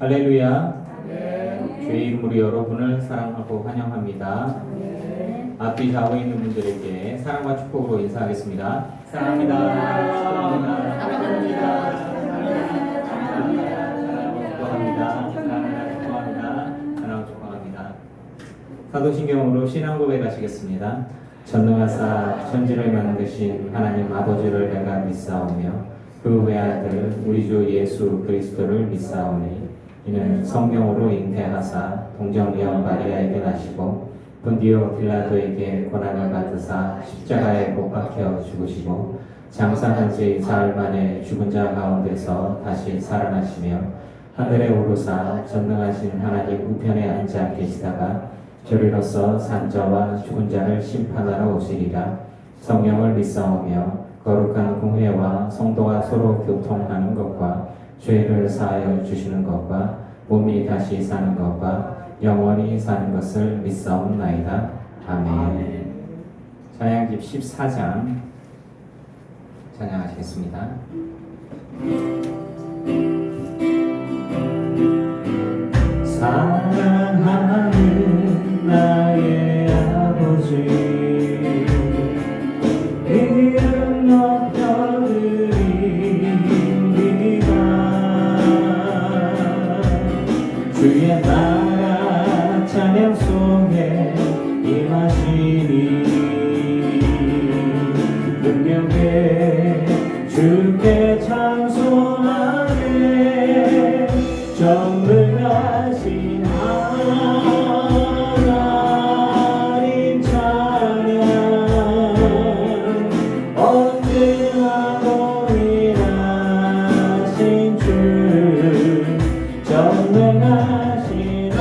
할렐루야. 네. 주의 이름으로 여러분을 사랑하고 환영합니다. 네. 앞뒤 좌우에 있는 분들에게 사랑과 축복으로 인사하겠습니다. 사랑합니다. 사랑합니다. 축복합니다. 사랑합니다. 사랑하고 축복합니다. 사도신경으로 신앙 고백하시겠습니다. 전능하사 천지를 만드신 하나님 아버지를 내가 믿사오며 그 외아들 우리 주 예수 그리스도를 믿사오니 이는 성령으로 잉태하사 동정녀 마리아에게 나시고 본디오 빌라도에게 고난을 받으사 십자가에 못 박혀 죽으시고 장사한 지 사흘 만에 죽은 자 가운데서 다시 살아나시며 하늘에 오르사 전능하신 하나님 우편에 앉아 계시다가 저리로서 산자와 죽은 자를 심판하러 오시리라. 성령을 믿사오며 거룩한 공회와 성도가 서로 교통하는 것과 죄를 사하여 주시는 것과 몸이 다시 사는 것과 영원히 사는 것을 믿사옵나이다. 아멘. 찬양집 14장 찬양하시겠습니다. 사랑하는 나의 아버지 이름 높여드립니다. 주의 나라 찬양 속에 임하시니 능력에 주께 찬송하네. 전능하신 하나님 찬양 언제나 동일하신 주 전능하신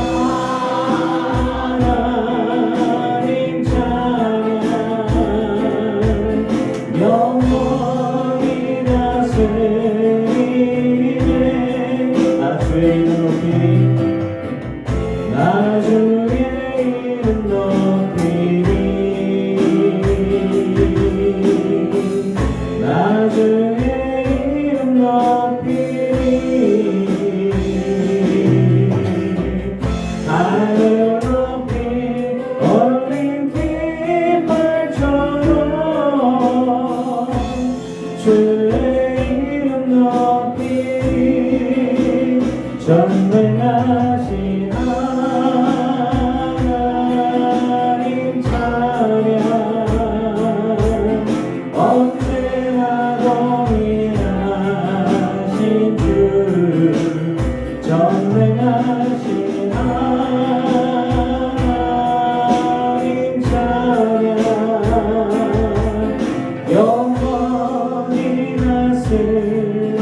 하나님 찬양 영원히 다스리네. 주의 이름 높이리 나 주의 이름 높이리 나 주의 이름 높이리 하늘 높이 올린 깃발처럼 주의 이름 높이리 전능하신 하나님 찬양 언제나 동일하신 주 전능하신 하나님 찬양 영원히 다스리네.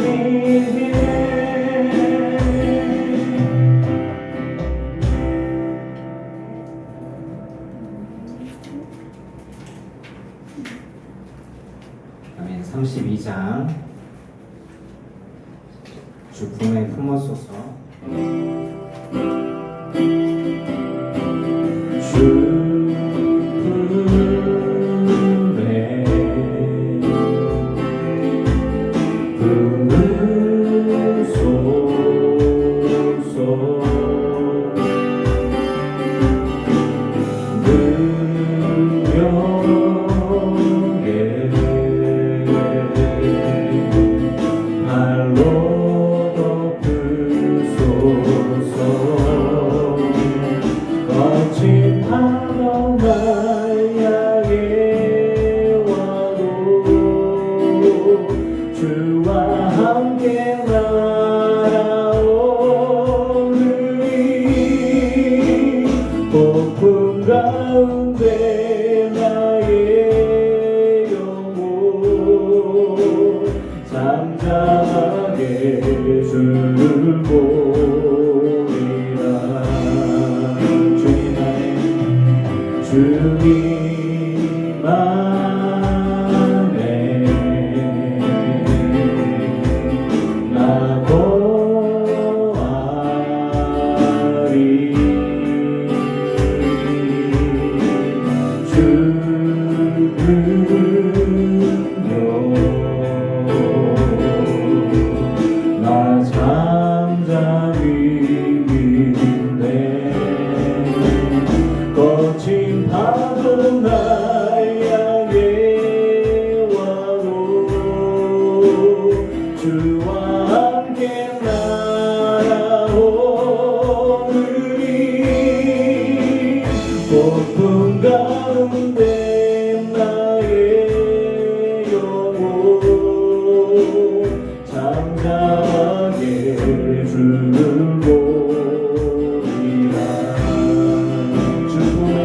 아멘. 32장 주품에 품어소서. 주품에 품으소서. 발로 덮으소서. 보리라. 주품에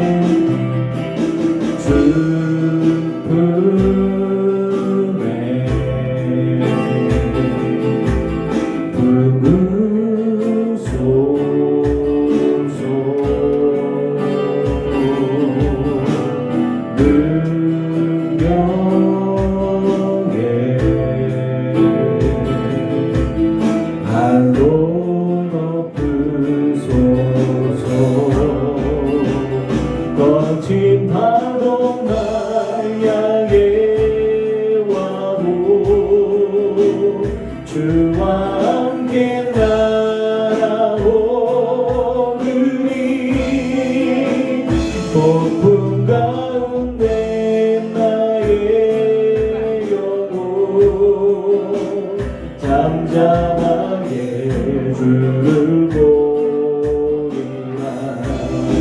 거친 파도 날 향해 와도 주와 함께 날아오르리. 폭풍 가운데 나의 영혼 잠잠하게 주를 보리라.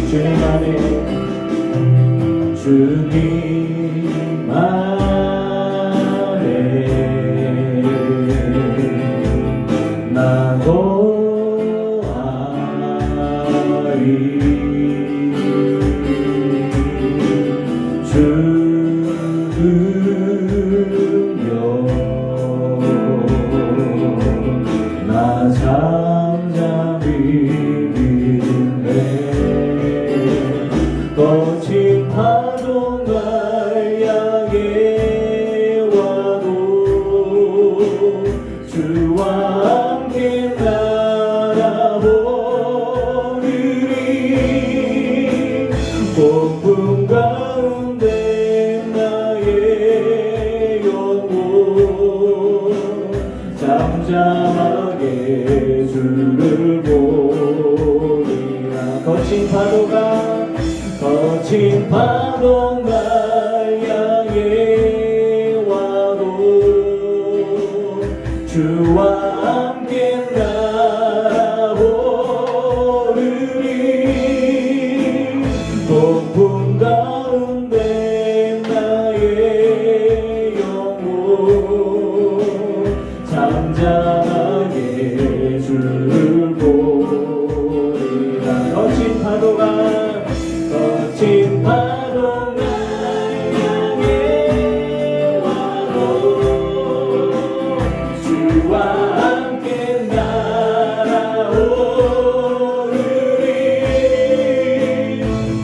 주님 안에 주님 안에 나도 아리. 주여 나 잠잠히 믿네. 거친 파도 날 향해 와도 주와 함께 날아오르리. 폭풍 가운데 나의 영혼 잠잠하게 주를 보리라. 거친 파도 날 향해 와도 주와 함께 날아오르리. 폭풍 가운데 나의 영혼 잠잠하게 주를 보리라. 거친 파도 날 향해 와도 주와 함께 날아오르리.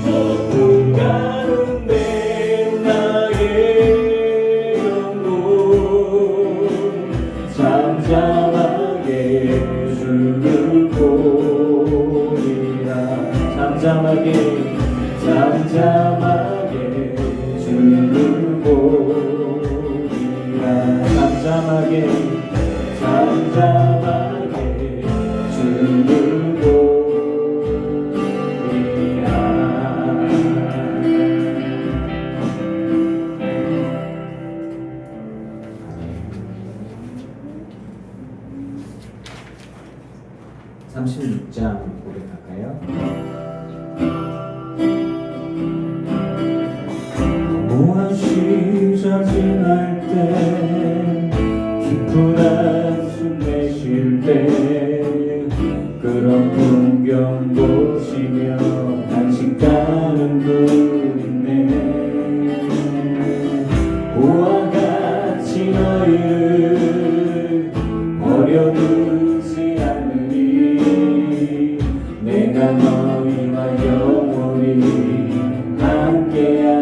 폭풍 가운데 나의 영혼 잠잠하게 주를 보리라. 잠잠하게 주를 보리라. 잠잠하게 주를 보리라. 36장 고백할까요? 무한시 자진할 때 깊은 한숨 내쉴 때 그런 풍경 보시며 단식하는 분 있네. 우와 같이 너희를 버려두지 않으리. 내가 너희와 영원히 함께하리라.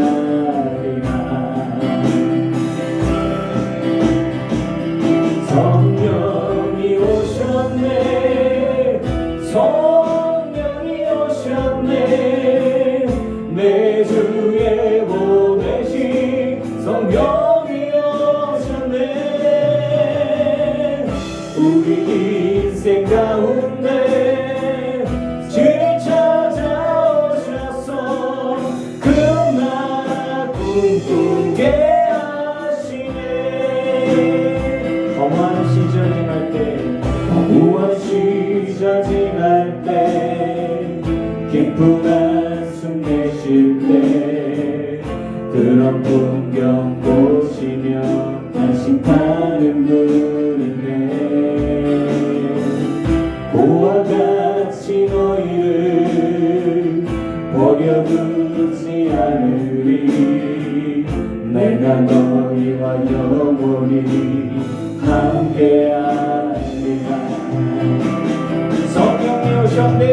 성령이 오셨네. 성령이 오셨네. 내 주에 보내신 성령이 오셨네. 우리 인생 가운데 주를 찾아오셔서 그 나라 꿈꾸게 하시네. 허무한 시절 지날 때 깊은 한숨 내쉴 때 그런 풍경 보시며 단식하는 분이네. 고와 버려두지 않으리. 내가 너희와 영원히 함께하리라. 성령이 오셨네.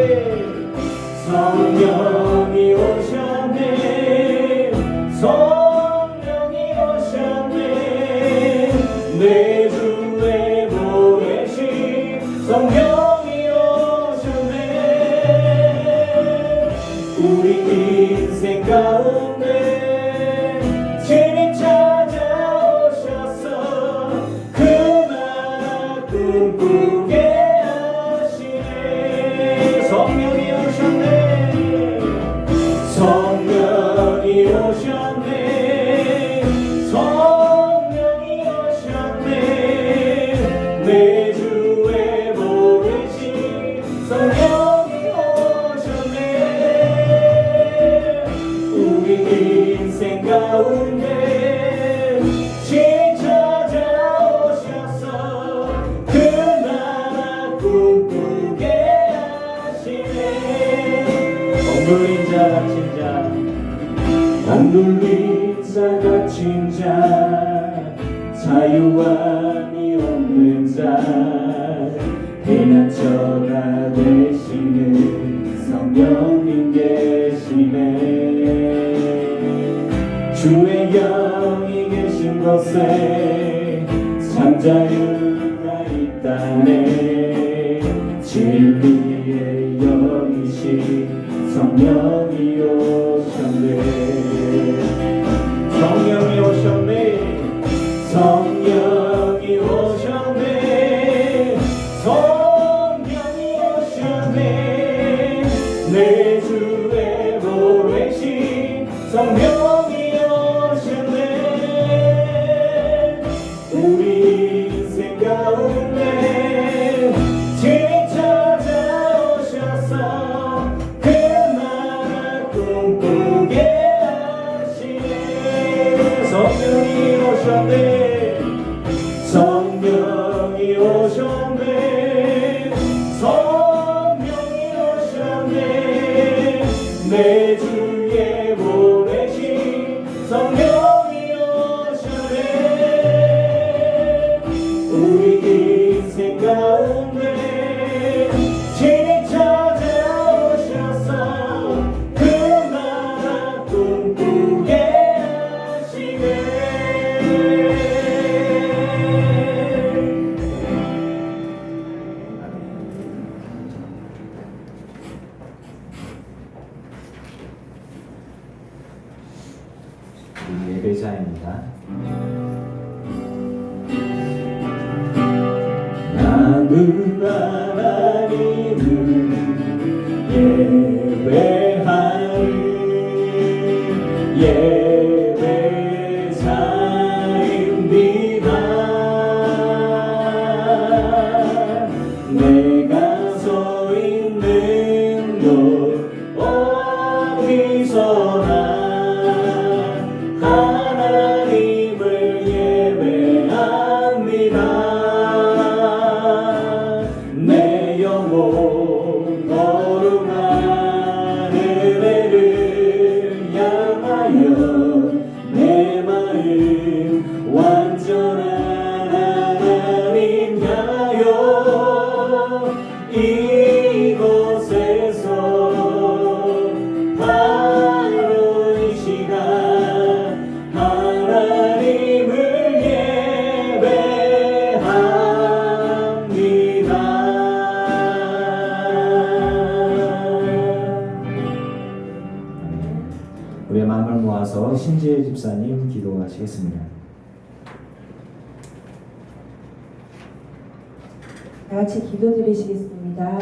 성령이 오셨네. 성령이 오셨네. 내 주의 보내신 성령이 오셨네. 우리 인생 가운데 진히 찾아오셔서 그 나라 꿈꾸게 하시네. 성령이 오셨네. 성령이 오셨네. 성령이 오셨네. 내 주의 보내신 성령이 오셨네. 우리 인생 가운데 진히 찾아오셔서 그 나라 꿈꾸게 하시네. 억눌린 자 갇힌 자, 억눌린 자 갇힌 자, 자유함이 없는 자, 피난처가 되시는 성령님 계시네. 주의 영이 계신 곳에 참 자유가 있다네. 진리의 영이신 성령이 오셨네. 성령이 오셨네. 성령이 오셨네. 성령이 오셨네. 내 주의 보내신 성령이 오셨네. 우리 인생 가운데 진히 찾아오셔서 그 나라 꿈꾸게 하시네. 성령이 오셨네. 성령이 오셨네. 성령이 오셨네. 내 주의 보내신 성령이 오셨네. 우리 인생 가운데 진히 찾아오셔서 그 나라 꿈꾸게 하시네. 우리 예배자입니다. 나는 하나님을 예배하는 예배자입니다. 내가 서 있는 곳 어디서나 하나님을 예배합니다. 내 영혼 거룩한 은혜를 향하여 내 마음 완전한 하나님 향하여 이곳에서 바로 이 시간 하나님을 예배합니다. 우리의 마음을 모아서 신지혜 집사님 기도하시겠습니다. 다 같이 기도드리시겠습니다.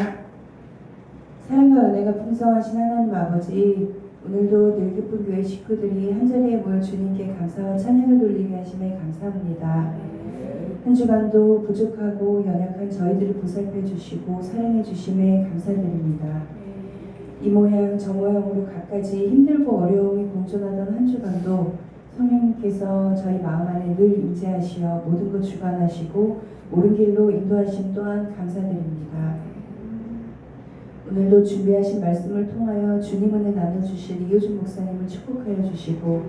사랑과 은혜가 풍성하신 하나님 아버지, 오늘도 늘 기쁜 교회 식구들이 한자리에 모여 주님께 감사와 찬양을 돌리게 하심에 감사합니다. 한 주간도 부족하고 연약한 저희들을 보살펴 주시고 사랑해 주심에 감사드립니다. 이 모양 저 모양으로 갖가지 힘들고 어려움이 공존하던 한 주간도 성령님께서 저희 마음 안에 늘 임재하시어 모든 것 주관하시고 옳은 길로 인도하심 또한 감사드립니다. 오늘도 준비하신 말씀을 통하여 주님 은혜 나눠주실 이효준 목사님을 축복하여 주시고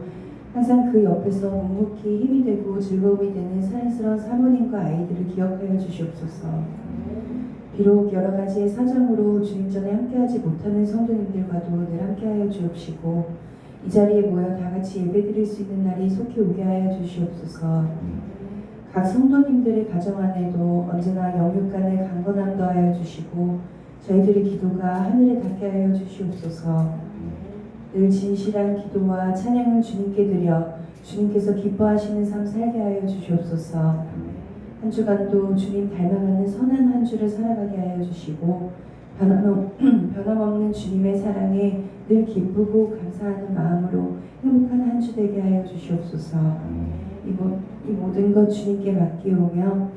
항상 그 옆에서 묵묵히 힘이 되고 즐거움이 되는 사랑스러운 사모님과 아이들을 기억하여 주시옵소서. 비록 여러 가지의 사정으로 주님 전에 함께하지 못하는 성도님들과도 늘 함께하여 주옵시고 이 자리에 모여 다 같이 예배드릴 수 있는 날이 속히 오게 하여 주시옵소서. 각 성도님들의 가정 안에도 언제나 영육간의 강건함 더하여 주시고 저희들의 기도가 하늘에 닿게 하여 주시옵소서. 늘 진실한 기도와 찬양을 주님께 드려 주님께서 기뻐하시는 삶 살게 하여 주시옵소서. 한 주간도 주님 닮아가는 선한 한 주를 살아가게 하여 주시고 변함없는 주님의 사랑에 늘 기쁘고 감사하는 마음으로 행복한 한 주 되게 하여 주시옵소서. 이 모든 것 주님께 맡기오며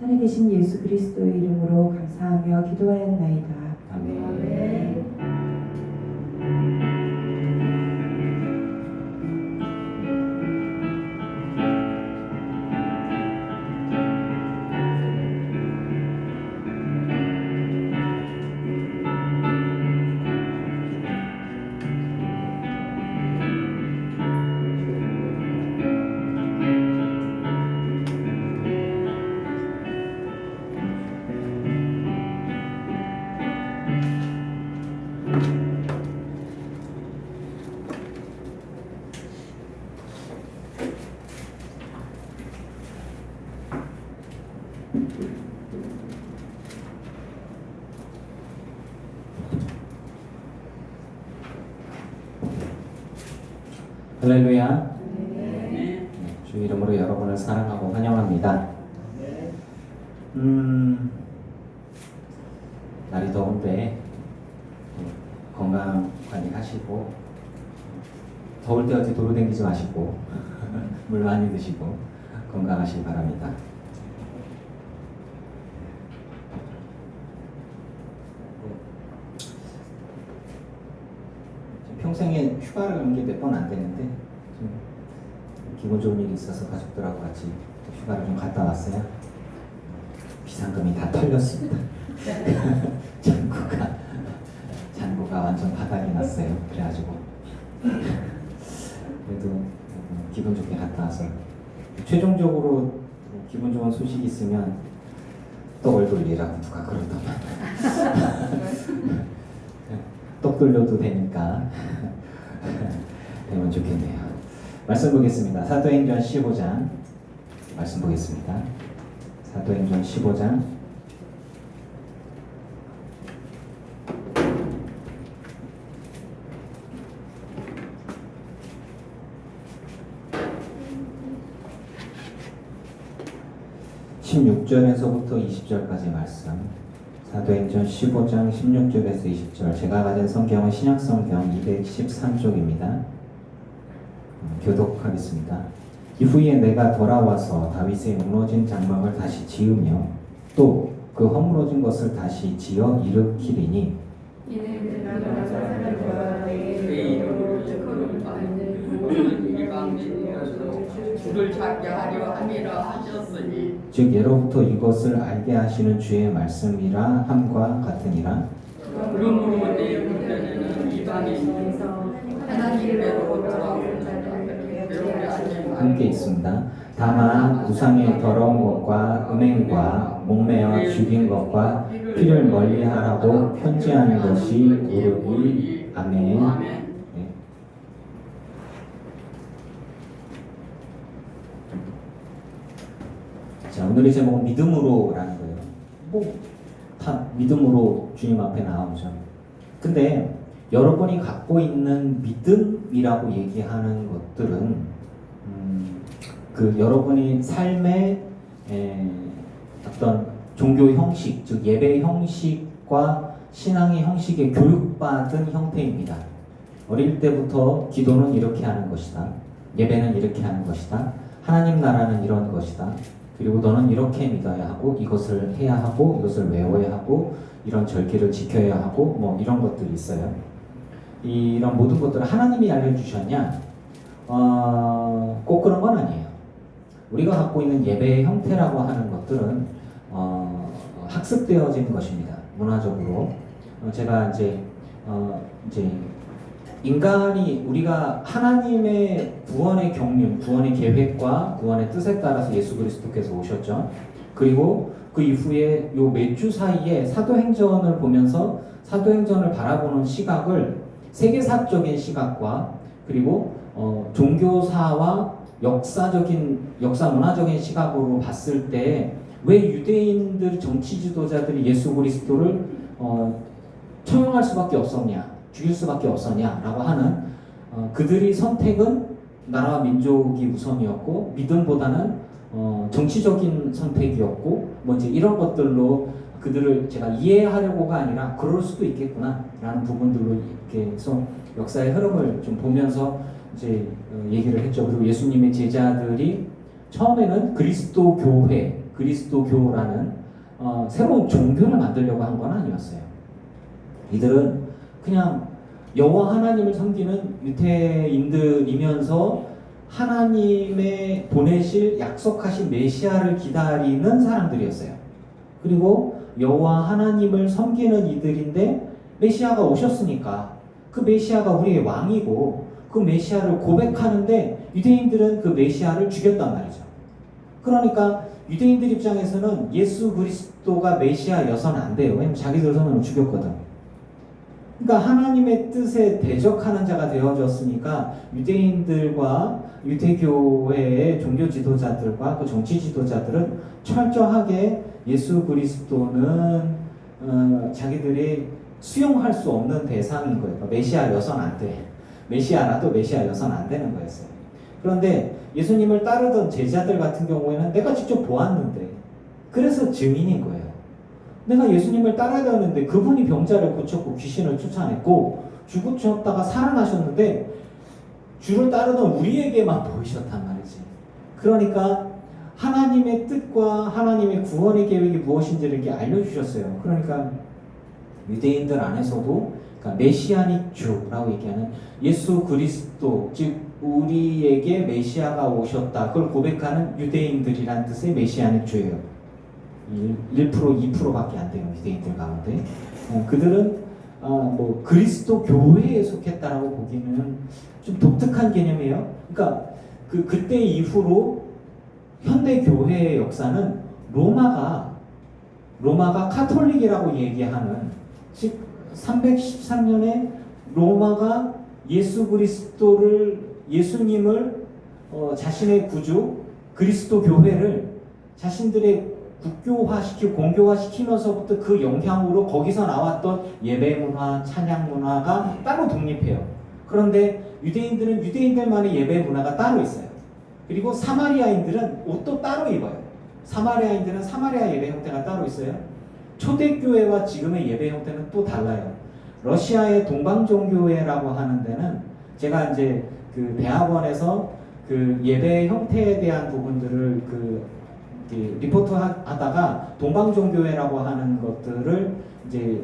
살아계신 예수 그리스도의 이름으로 감사하며 기도하였나이다. 아멘. 할렐루야. 네, 주 이름으로 여러분을 사랑하고 환영합니다. 날이 더운데 건강 관리하시고 더울 때 어디 도로 댕기지 마시고 물 많이 드시고 건강하시기 바랍니다. 평생에 휴가를 가는 게 몇 번 안 되는데 좀 기분 좋은 일이 있어서 가족들하고 같이 휴가를 좀 갔다 왔어요. 비상금이 다 털렸습니다. 잔고가 완전 바닥이 났어요. 그래가지고 그래도 기분 좋게 갔다 와서 최종적으로 기분 좋은 소식이 있으면 떡을 돌리라고 누가 그러더만 떡 돌려도 되니까 되면 좋겠네요. 말씀 보겠습니다. 사도행전 15장 말씀 보겠습니다. 사도행전 15장 16절에서부터 20절까지 말씀. 사도행전 15장 16절에서 20절. 제가 가진 성경은 신약성경 213쪽입니다. 교독하겠습니다. 이후에 내가 돌아와서 다윗의 무너진 장막을 다시 지으며 또 그 허물어진 것을 다시 지어 일으키리니 이는 내가 사람과 내 이름으로 특허를 받는 모든 이방인이어도 주를 찾게 하려 함이라 하셨으니 즉 예로부터 이것을 알게 하시는 주의 말씀이라 함과 같으니라. 그러므로 내 문제는 이방인에서 하나님으로부터 배우게 하지 함께 있습니다. 다만 우상의 더러운 것과 음행과 목매어 죽인 것과 피를 멀리하라고 편지하는 것이 옳으니 아멘. 네. 자, 오늘의 제목은 믿음으로라는 거예요. 다 믿음으로 주님 앞에 나오죠. 근데 여러분이 갖고 있는 믿음이라고 얘기하는 것들은 그 여러분이 삶의 어떤 종교 형식, 즉 예배 형식과 신앙의 형식에 교육받은 형태입니다. 어릴 때부터 기도는 이렇게 하는 것이다. 예배는 이렇게 하는 것이다. 하나님 나라는 이런 것이다. 그리고 너는 이렇게 믿어야 하고 이것을 해야 하고 이것을 외워야 하고 이런 절기를 지켜야 하고 뭐 이런 것들이 있어요. 이런 모든 것들을 하나님이 알려주셨냐? 꼭 그런 건 아니에요. 우리가 갖고 있는 예배의 형태라고 하는 것들은 학습되어진 것입니다. 문화적으로 제가 이제 인간이 우리가 하나님의 구원의 경륜, 구원의 계획과 구원의 뜻에 따라서 예수 그리스도께서 오셨죠. 그리고 그 이후에 요 몇 주 사이에 사도행전을 보면서 사도행전을 바라보는 시각을 세계사적인 시각과 그리고 종교사와 역사 문화적인 시각으로 봤을 때 왜 유대인들 정치 지도자들이 예수 그리스도를 처형할 수밖에 없었냐, 죽일 수밖에 없었냐라고 하는 그들이 선택은 나라와 민족이 우선이었고 믿음보다는 정치적인 선택이었고 이제 이런 것들로 그들을 제가 이해하려고가 아니라 그럴 수도 있겠구나라는 부분들로 이렇게 해서 역사의 흐름을 좀 보면서 이제 얘기를 했죠. 그리고 예수님의 제자들이 처음에는 그리스도교라는 새로운 종교를 만들려고 한 건 아니었어요. 이들은 그냥 여호와 하나님을 섬기는 유대인들이면서 하나님의 보내실 약속하신 메시아를 기다리는 사람들이었어요. 그리고 여호와 하나님을 섬기는 이들인데 메시아가 오셨으니까 그 메시아가 우리의 왕이고 그 메시아를 고백하는데 유대인들은 그 메시아를 죽였단 말이죠. 그러니까 유대인들 입장에서는 예수 그리스도가 메시아여서는 안 돼요. 왜냐면 자기들 손으로 죽였거든. 그러니까 하나님의 뜻에 대적하는 자가 되어졌으니까 유대인들과 유대교회의 종교 지도자들과 그 정치 지도자들은 철저하게 예수 그리스도는 자기들이 수용할 수 없는 대상인 거예요. 그러니까 메시아여서는 안 돼. 메시아라도 메시아여서는 안 되는 거였어요. 그런데 예수님을 따르던 제자들 같은 경우에는 내가 직접 보았는데 그래서 증인인 거예요. 내가 예수님을 따라야 되는데 그분이 병자를 고쳤고 귀신을 쫓아냈고 죽으셨다가 살아나셨는데 주를 따르던 우리에게만 보이셨단 말이지. 그러니까 하나님의 뜻과 하나님의 구원의 계획이 무엇인지를 이렇게 알려주셨어요. 그러니까 유대인들 안에서도 그러니까 메시아닉 주라고 얘기하는 예수 그리스도, 즉 우리에게 메시아가 오셨다, 그걸 고백하는 유대인들이란 뜻의 메시아닉 주예요. 1%, 2%밖에 안 돼요, 유대인들 가운데. 그들은 뭐 그리스도 교회에 속했다라고 보기는 좀 독특한 개념이에요. 그러니까 그때 이후로 현대 교회의 역사는 로마가 카톨릭이라고 얘기하는, 즉 313년에 로마가 예수님을 자신의 구주 그리스도 교회를 자신들의 국교화시키고 공교화시키면서부터 그 영향으로 거기서 나왔던 예배 문화, 찬양 문화가 따로 독립해요. 그런데 유대인들은 유대인들만의 예배 문화가 따로 있어요. 그리고 사마리아인들은 옷도 따로 입어요. 사마리아인들은 사마리아 예배 형태가 따로 있어요. 초대교회와 지금의 예배 형태는 또 달라요. 러시아의 동방종교회라고 하는 데는 제가 이제 그 대학원에서 그 예배 형태에 대한 부분들을 리포트 하다가 동방종교회라고 하는 것들을 이제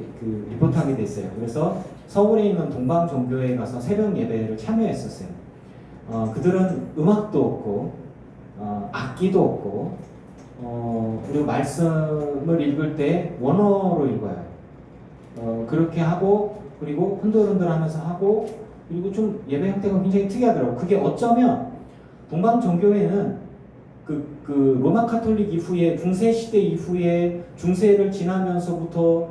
리포트하게 됐어요. 그래서 서울에 있는 동방종교회에 가서 새벽 예배를 참여했었어요. 그들은 음악도 없고 악기도 없고 그리고 말씀을 읽을 때 원어로 읽어요. 그렇게 하고 그리고 흔들흔들하면서 하고 그리고 좀 예배 형태가 굉장히 특이하더라고요. 그게 어쩌면 동방종교회는 그 로마 카톨릭 이후에 중세 시대 이후에 중세를 지나면서부터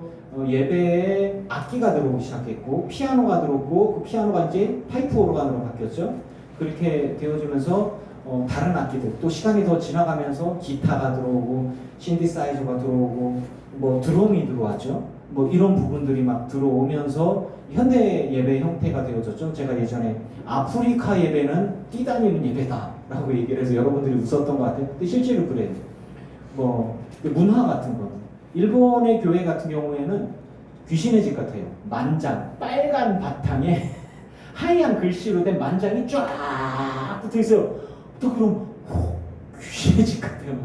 예배에 악기가 들어오기 시작했고 피아노가 들어오고 그 피아노가 이제 파이프 오르간으로 바뀌었죠. 그렇게 되어지면서 다른 악기들 또 시간이 더 지나가면서 기타가 들어오고 신디사이저가 들어오고 뭐 드럼이 들어왔죠. 뭐 이런 부분들이 막 들어오면서 현대 예배 형태가 되어졌죠. 제가 예전에 아프리카 예배는 뛰다니는 예배다라고 얘기를 해서 여러분들이 웃었던 것 같아요. 근데 실제로 그래요. 뭐 문화 같은 거, 일본의 교회 같은 경우에는 귀신의 집 같아요. 만장, 빨간 바탕에 하얀 글씨로 된 만장이 쫙 붙어 있어요. 또 그럼 귀신의 집 같아요.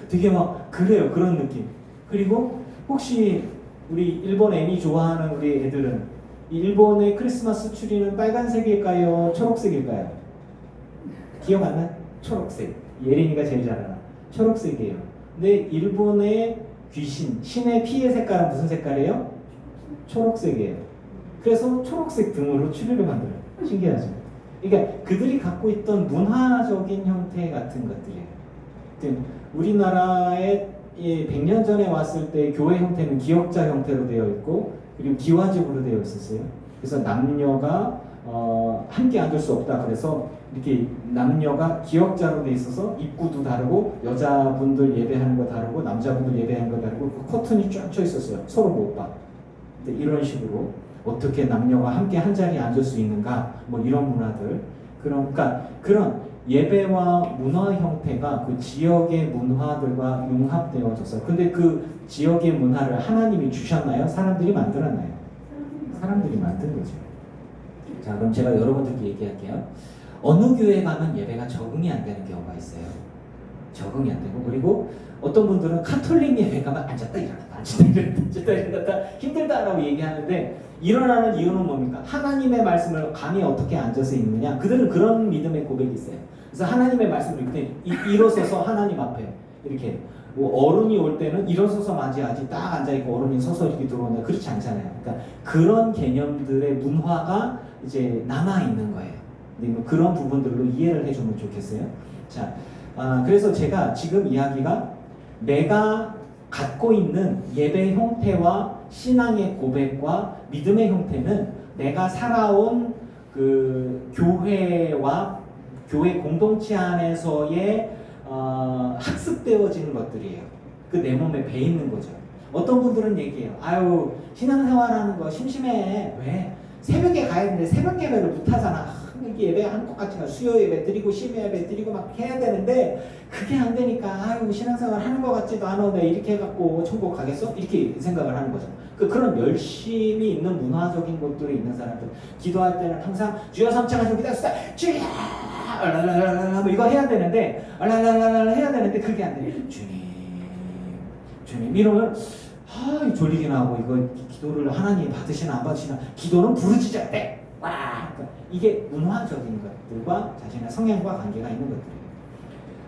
되게 막 그래요. 그런 느낌. 그리고 혹시 우리 일본 애니 좋아하는 우리 애들은 이 일본의 크리스마스 추리는 빨간색일까요? 초록색일까요? 기억 안 나요? 초록색. 예린이가 제일 잘 알아. 초록색이에요. 근데 일본의 귀신, 신의 피의 색깔은 무슨 색깔이에요? 초록색이에요. 그래서 초록색 등으로 추리를 만들어요. 신기하죠? 그러니까 그들이 갖고 있던 문화적인 형태 같은 것들이에요. 우리나라에 100년 전에 왔을 때 교회 형태는 기역자 형태로 되어 있고 그리고 기와집으로 되어 있었어요. 그래서 남녀가 함께 앉을 수 없다. 그래서 이렇게 남녀가 기역자로 돼 있어서 입구도 다르고 여자분들 예배하는 거 다르고 남자분들 예배하는 거 다르고 그 커튼이 쫙 쳐 있었어요. 서로 못 봐. 이런 식으로 어떻게 남녀가 함께 한 자리에 앉을 수 있는가 뭐 이런 문화들 그러니까 그런 예배와 문화 형태가 그 지역의 문화들과 융합되어졌어요. 근데 그 지역의 문화를 하나님이 주셨나요? 사람들이 만들었나요? 사람들이 만든 거죠. 자, 그럼 제가 여러분들께 얘기할게요. 어느 교회 가면 예배가 적응이 안 되는 경우가 있어요. 적응이 안 되고 그리고 어떤 분들은 카톨릭 예배 가면 앉았다 일어났다 앉았다 일어났다 힘들다라고 얘기하는데 일어나는 이유는 뭡니까? 하나님의 말씀을 감히 어떻게 앉아서 읽느냐? 그들은 그런 믿음의 고백이 있어요. 그래서 하나님의 말씀을 읽을 때 일어서서 하나님 앞에 이렇게 뭐 어른이 올 때는 일어서서 맞이하지 딱 앉아있고 어른이 서서 이렇게 들어온다. 그렇지 않잖아요. 그러니까 그런 개념들의 문화가 이제 남아있는 거예요. 근데 뭐 그런 부분들로 이해를 해주면 좋겠어요. 자, 그래서 제가 지금 이야기가 내가 갖고 있는 예배 형태와 신앙의 고백과 믿음의 형태는 내가 살아온 그 교회와 교회 공동체 안에서의 학습되어지는 것들이에요. 그 내 몸에 배 있는 거죠. 어떤 분들은 얘기해요. 아유 신앙생활하는 거 심심해. 왜? 새벽에 가야 되는데 새벽 예배를 못 하잖아. 이게 예배 한 똑같이 수요 예배 드리고 심야 예배 드리고 막 해야 되는데 그게 안 되니까 아유 신앙생활 하는 것 같지도 않아. 내가 이렇게 해갖고 천국 가겠어? 이렇게 생각을 하는 거죠. 그런 열심이 있는 문화적인 것들이 있는 사람들 기도할 때는 항상 주여 삼창하시고 기도합시다. 주여 뭐 이거 해야 되는데 해야 되는데 그게 안 돼. 주님 이러면 졸리긴 하고 이거 기도를 하나님 받으시나 안 받으시나 기도는 부르짖어야 돼. 와 이게 문화적인 것들과 자신의 성향과 관계가 있는 것들이에요.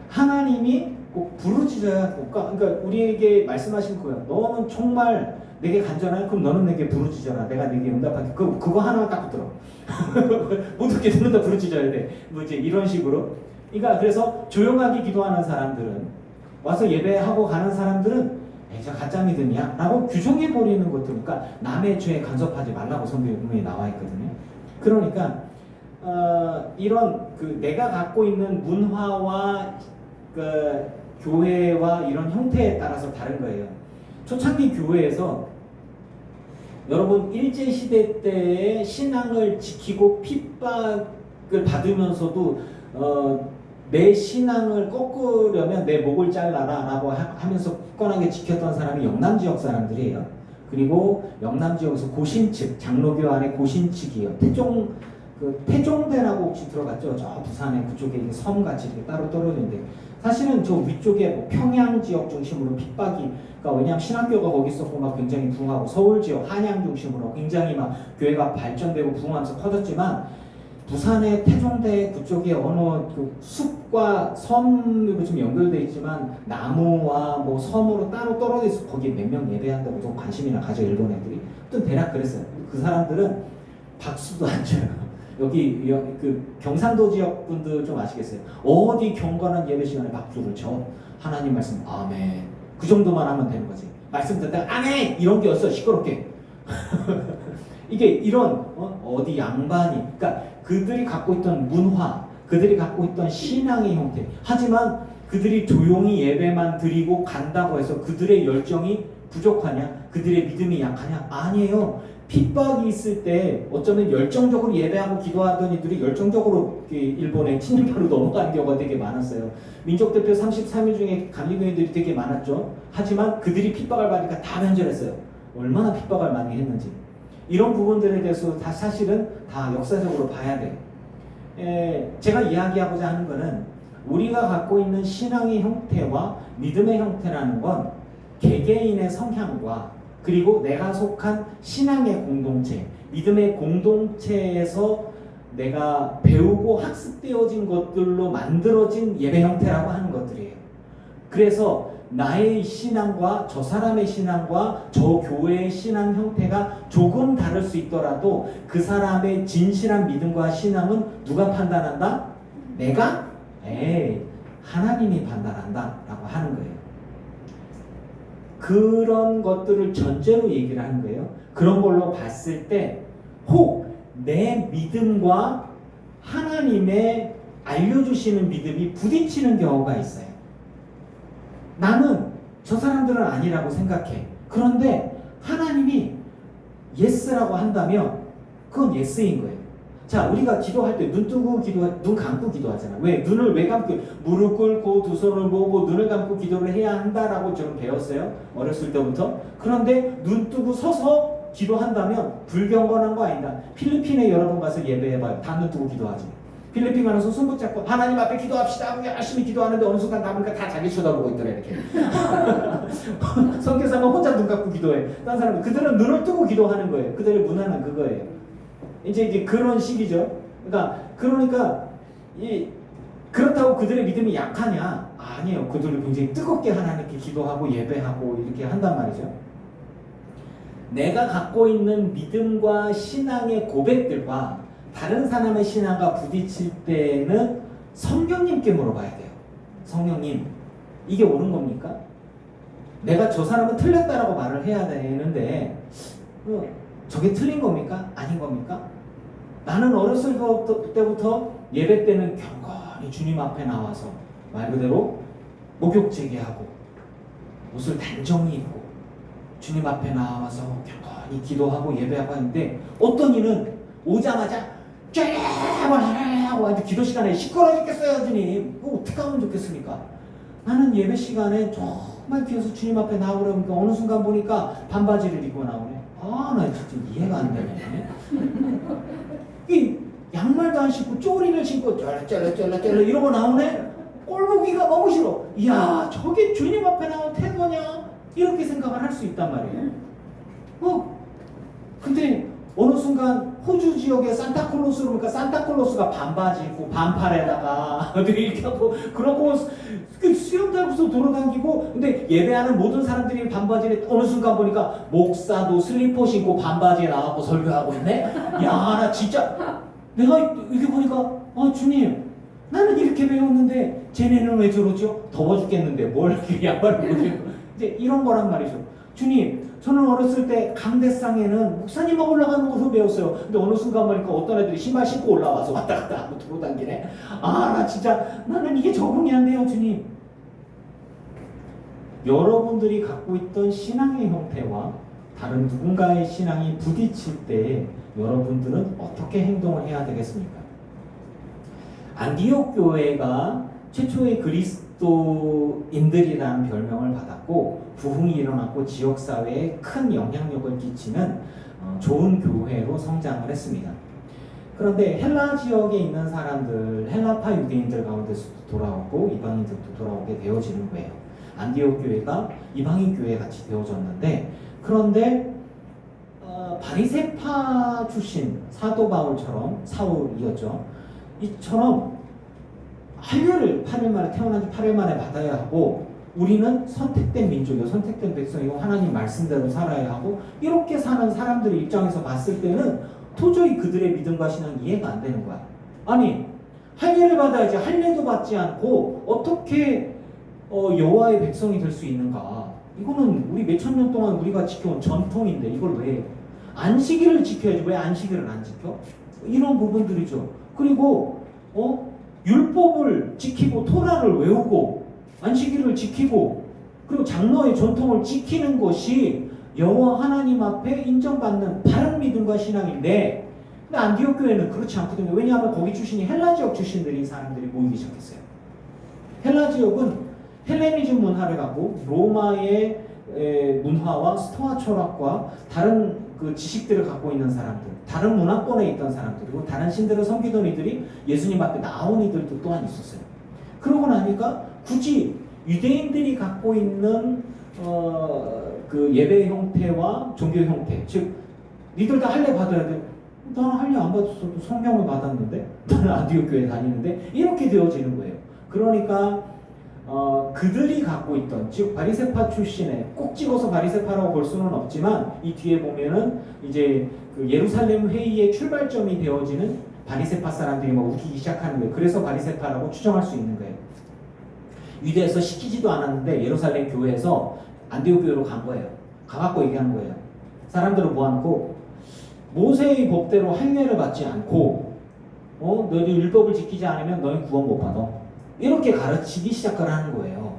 하나님이 꼭 부르짖어야 그러니까 우리에게 말씀하신 거예요. 너는 정말 내게 간절하냐? 그럼 너는 내게 부르짖어라. 내가 내게 응답할게. 그거 하나만 딱 붙들어. 모두 듣는다 부르짖어야 돼. 뭐 이제 이런 식으로. 그러니까 그래서 조용하게 기도하는 사람들은 와서 예배하고 가는 사람들은 저 가짜 믿음이야 라고 규정해 버리는 것들. 그러니까 남의 죄에 간섭하지 말라고 성경에 나와 있거든요. 그러니까 이런 그 내가 갖고 있는 문화와 그 교회와 이런 형태에 따라서 다른 거예요. 초창기 교회에서 여러분 일제시대 때의 신앙을 지키고 핍박을 받으면서도 내 신앙을 꺾으려면 내 목을 잘라라 라고 하면서 굳건하게 지켰던 사람이 영남지역 사람들이에요. 그리고 영남지역에서 고신측, 장로교 안에 고신측이에요. 태종대라고 혹시 들어봤죠? 저 부산에 그쪽에 섬같이 이렇게 따로 떨어지는데 사실은 저 위쪽에 뭐 평양 지역 중심으로 핍박이 그러니까 왜냐하면 신학교가 거기 있었고 막 굉장히 부흥하고 서울 지역 한양 중심으로 굉장히 막 교회가 발전되고 부흥하면서 커졌지만 부산의 태종대 그쪽에 어느 그 숲과 섬으로 좀 연결되어 있지만 나무와 뭐 섬으로 따로 떨어져 있어 거기에 몇 명 예배한다고 좀 관심이나 가져 일본 애들이 또 대략 그랬어요. 그 사람들은 박수도 안 쳐요. 여기 그 경상도 지역 분들 좀 아시겠어요? 어디 경건한 예배 시간에 박수를 쳐. 하나님 말씀 아멘. 그 정도만 하면 되는 거지. 말씀 듣다가 아멘 이런 게 없어 시끄럽게. 이게 이런 어디 양반이 그러니까 그들이 갖고 있던 문화, 그들이 갖고 있던 신앙의 형태. 하지만 그들이 조용히 예배만 드리고 간다고 해서 그들의 열정이 부족하냐? 그들의 믿음이 약하냐? 아니에요. 핍박이 있을 때 어쩌면 열정적으로 예배하고 기도하던 이들이 열정적으로 일본의 친일파로 넘어가는 경우가 되게 많았어요. 민족대표 33일 중에 감리교인들이 되게 많았죠. 하지만 그들이 핍박을 받으니까 다 면전했어요. 얼마나 핍박을 많이 했는지. 이런 부분들에 대해서 다 사실은 다 역사적으로 봐야 돼요. 제가 이야기하고자 하는 것은 우리가 갖고 있는 신앙의 형태와 믿음의 형태라는 건 개개인의 성향과 그리고 내가 속한 신앙의 공동체, 믿음의 공동체에서 내가 배우고 학습되어진 것들로 만들어진 예배 형태라고 하는 것들이에요. 그래서 나의 신앙과 저 사람의 신앙과 저 교회의 신앙 형태가 조금 다를 수 있더라도 그 사람의 진실한 믿음과 신앙은 누가 판단한다? 내가? 하나님이 판단한다 라고 하는 거예요. 그런 것들을 전제로 얘기를 하는 거예요. 그런 걸로 봤을 때 혹 내 믿음과 하나님의 알려주시는 믿음이 부딪히는 경우가 있어요. 나는 저 사람들은 아니라고 생각해. 그런데 하나님이 예스라고 한다면 그건 예스인 거예요. 자, 우리가 기도할 때 눈 뜨고 눈 감고 기도하잖아. 왜? 눈을 왜 감고? 무릎 꿇고 두 손을 모으고 눈을 감고 기도를 해야 한다라고 좀 배웠어요. 어렸을 때부터. 그런데 눈 뜨고 서서 기도한다면 불경건한 거 아니다. 필리핀에 여러 번 가서 예배해봐요. 다 눈 뜨고 기도하지. 필리핀 가서 손 붙잡고 하나님 앞에 기도합시다. 열심히 기도하는데 어느 순간 다 보니까 다 자기 쳐다보고 있더래 이렇게. 선교사는 혼자 눈 감고 기도해. 다른 사람은 그들은 눈을 뜨고 기도하는 거예요. 그들의 문화는 그거예요. 이제 그런 식이죠. 그러니까 그렇다고 그들의 믿음이 약하냐? 아니에요. 그들은 굉장히 뜨겁게 하나님께 기도하고 예배하고 이렇게 한단 말이죠. 내가 갖고 있는 믿음과 신앙의 고백들과 다른 사람의 신앙과 부딪힐 때는 성령님께 물어봐야 돼요. 성령님, 이게 옳은 겁니까? 내가 저 사람은 틀렸다라고 말을 해야 되는데 저게 틀린 겁니까? 아닌 겁니까? 나는 어렸을 때부터 예배 때는 경건히 주님 앞에 나와서 말 그대로 목욕 제기하고 옷을 단정히 입고 주님 앞에 나와서 경건히 기도하고 예배하고 하는데 어떤 이는 오자마자 하고 아주 기도 시간에 시끄러워 죽겠어요 주님. 어떻게 하면 좋겠습니까? 나는 예배 시간에 정말 기어서 주님 앞에 나오려니까 어느 순간 보니까 반바지를 입고 나오네. 나 진짜 이해가 안 되네. 이 양말도 안 신고 쪼리를 신고 쩔쩔쩔쩔 이러고 나오네. 꼴보기가 너무 싫어. 이야, 저게 주님 앞에 나온 태도냐? 이렇게 생각을 할 수 있단 말이에요. 근데 어느 순간 호주 지역에 산타클로스로 보니까 산타클로스가 반바지 입고 반팔에다가 이렇게 하고 그러고 수염 달고서 돌아다니고 근데 예배하는 모든 사람들이 반바지에 어느 순간 보니까 목사도 슬리퍼 신고 반바지에 나와서 설교하고 있네. 야, 나 진짜 내가 이렇게 보니까 주님 나는 이렇게 배웠는데 쟤네는 왜 저러죠? 더워 죽겠는데 뭘 이렇게 양말을 입고 이제 이런 거란 말이죠. 주님, 저는 어렸을 때 강대상에는 목사님만 올라가는 것으로 배웠어요. 근데 어느 순간 보니까 어떤 애들이 신발 신고 올라와서 왔다 갔다 하고 돌아다니네. 나 진짜 나는 이게 적응이 안 돼요, 주님. 여러분들이 갖고 있던 신앙의 형태와 다른 누군가의 신앙이 부딪힐 때 여러분들은 어떻게 행동을 해야 되겠습니까? 안디옥 교회가 최초의 그리스도인들이라는 별명을 받았고 부흥이 일어났고 지역사회에 큰 영향력을 끼치는 좋은 교회로 성장을 했습니다. 그런데 헬라 지역에 있는 사람들, 헬라파 유대인들 가운데서도 돌아오고 이방인들도 돌아오게 되어지는 거예요. 안디옥 교회가 이방인 교회 같이 되어졌는데 그런데 바리새파 출신 사도 바울처럼 사울이었죠. 이처럼 한류를 8일 만에 태어난 지 8일 만에 받아야 하고 우리는 선택된 민족이고 선택된 백성이고 하나님 말씀대로 살아야 하고 이렇게 사는 사람들의 입장에서 봤을 때는 도저히 그들의 믿음과 신앙이 이해가 안 되는 거야. 아니 할례를 받아야지 할례도 받지 않고 어떻게 여호와의 백성이 될 수 있는가? 이거는 우리 몇천 년 동안 우리가 지켜온 전통인데 이걸 왜 안식일을 지켜야지 왜 안식일을 안 지켜? 이런 부분들이죠. 그리고 율법을 지키고 토라를 외우고 안식일을 지키고 그리고 장로의 전통을 지키는 것이 여호와 하나님 앞에 인정받는 바른 믿음과 신앙인데 근데 안디옥 교회는 그렇지 않거든요. 왜냐하면 거기 출신이 헬라 지역 출신들인 사람들이 모이기 시작했어요. 헬라 지역은 헬레니즘 문화를 갖고 로마의 문화와 스토아 철학과 다른 그 지식들을 갖고 있는 사람들, 다른 문화권에 있던 사람들, 그리고 다른 신들을 섬기던 이들이 예수님 앞에 나온 이들도 또한 있었어요. 그러고 나니까 굳이 유대인들이 갖고 있는 그 예배 형태와 종교 형태, 즉 니들 다 할례 받아야 돼. 나는 할례 안 받았어도 성령을 받았는데 나는 안디옥 교회 다니는데 이렇게 되어지는 거예요. 그러니까 그들이 갖고 있던, 즉 바리새파 출신의, 꼭 찍어서 바리새파라고 볼 수는 없지만 이 뒤에 보면은 이제 그 예루살렘 회의의 출발점이 되어지는 바리새파 사람들이 막 웃기기 시작하는 거예요. 그래서 바리새파라고 추정할 수 있는 거예요. 유대에서 시키지도 않았는데 예루살렘 교회에서 안디옥 교회로 간 거예요. 가갖고 얘기하는 거예요. 사람들을 모아놓고 모세의 법대로 할례를 받지 않고 너희 율법을 지키지 않으면 너희 구원 못 받아. 이렇게 가르치기 시작을 하는 거예요.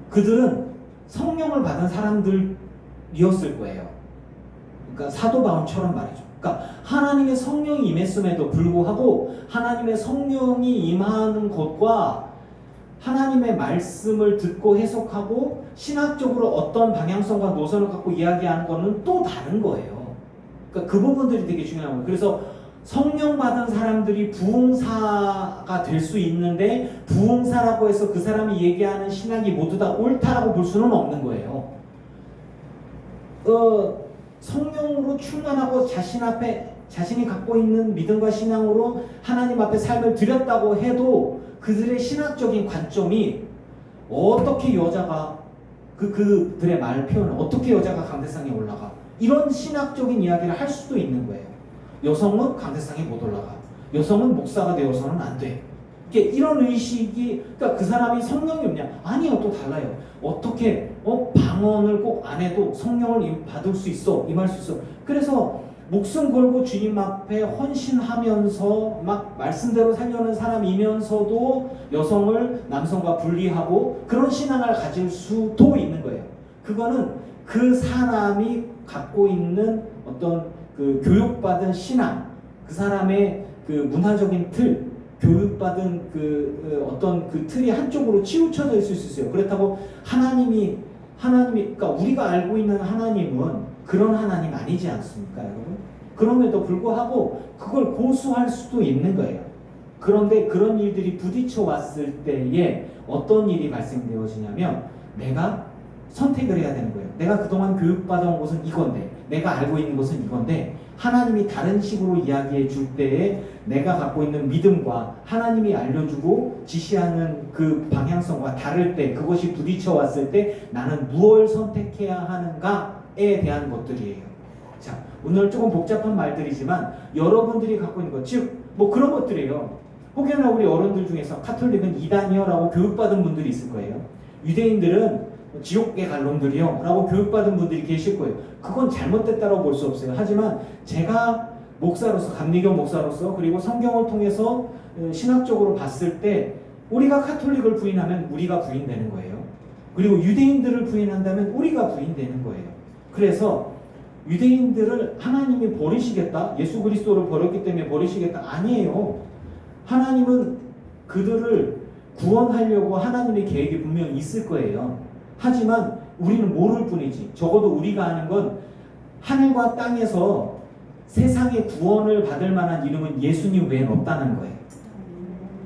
그들은 성령을 받은 사람들이었을 거예요. 그러니까 사도 바울처럼 말이죠. 그러니까 하나님의 성령이 임했음에도 불구하고 하나님의 성령이 임하는 것과 하나님의 말씀을 듣고 해석하고 신학적으로 어떤 방향성과 노선을 갖고 이야기하는 거는 또 다른 거예요. 그러니까 그 부분들이 되게 중요한 거예요. 그래서 성령 받은 사람들이 부흥사가 될 수 있는데 부흥사라고 해서 그 사람이 얘기하는 신학이 모두 다 옳다라고 볼 수는 없는 거예요. 성령으로 충만하고 자신이 갖고 있는 믿음과 신앙으로 하나님 앞에 삶을 드렸다고 해도 그들의 신학적인 관점이 어떻게 여자가 그들의 말 표현을 어떻게 여자가 강대상에 올라가 이런 신학적인 이야기를 할 수도 있는 거예요. 여성은 강대상에 못 올라가. 여성은 목사가 되어서는 안 돼. 이런 의식이 그러니까 그 사람이 성령이 없냐? 아니요, 또 달라요. 어떻게 방언을 꼭 안 해도 성령을 받을 수 있어, 임할 수 있어. 그래서 목숨 걸고 주님 앞에 헌신하면서 막 말씀대로 살려는 사람이면서도 여성을 남성과 분리하고 그런 신앙을 가질 수도 있는 거예요. 그거는 그 사람이 갖고 있는 어떤 그 교육받은 신앙, 그 사람의 그 문화적인 틀, 교육받은 어떤 그 틀이 한쪽으로 치우쳐져 있을 수 있어요. 그렇다고 하나님이 그러니까 우리가 알고 있는 하나님은 그런 하나님 아니지 않습니까, 여러분? 그럼에도 불구하고 그걸 고수할 수도 있는 거예요. 그런데 그런 일들이 부딪혀 왔을 때에 어떤 일이 발생되어지냐면 내가 선택을 해야 되는 거예요. 내가 그동안 교육받아온 것은 이건데, 내가 알고 있는 것은 이건데, 하나님이 다른 식으로 이야기해 줄 때에 내가 갖고 있는 믿음과 하나님이 알려주고 지시하는 그 방향성과 다를 때, 그것이 부딪혀 왔을 때 나는 무엇을 선택해야 하는가에 대한 것들이에요. 자, 오늘 조금 복잡한 말들이지만 여러분들이 갖고 있는 것, 즉 뭐 그런 것들이에요. 혹여나 우리 어른들 중에서 카톨릭은 이단이요라고 교육받은 분들이 있을 거예요. 유대인들은 지옥에 갈 놈들이요 라고 교육받은 분들이 계실 거예요. 그건 잘못됐다고 볼 수 없어요. 하지만 제가 목사로서, 감리교 목사로서, 그리고 성경을 통해서 신학적으로 봤을 때 우리가 카톨릭을 부인하면 우리가 부인되는 거예요. 그리고 유대인들을 부인한다면 우리가 부인되는 거예요. 그래서 유대인들을 하나님이 버리시겠다? 예수 그리스도를 버렸기 때문에 버리시겠다? 아니에요. 하나님은 그들을 구원하려고 하나님의 계획이 분명히 있을 거예요. 하지만 우리는 모를 뿐이지. 적어도 우리가 아는 건 하늘과 땅에서 세상의 구원을 받을 만한 이름은 예수님 외에는 없다는 거예요.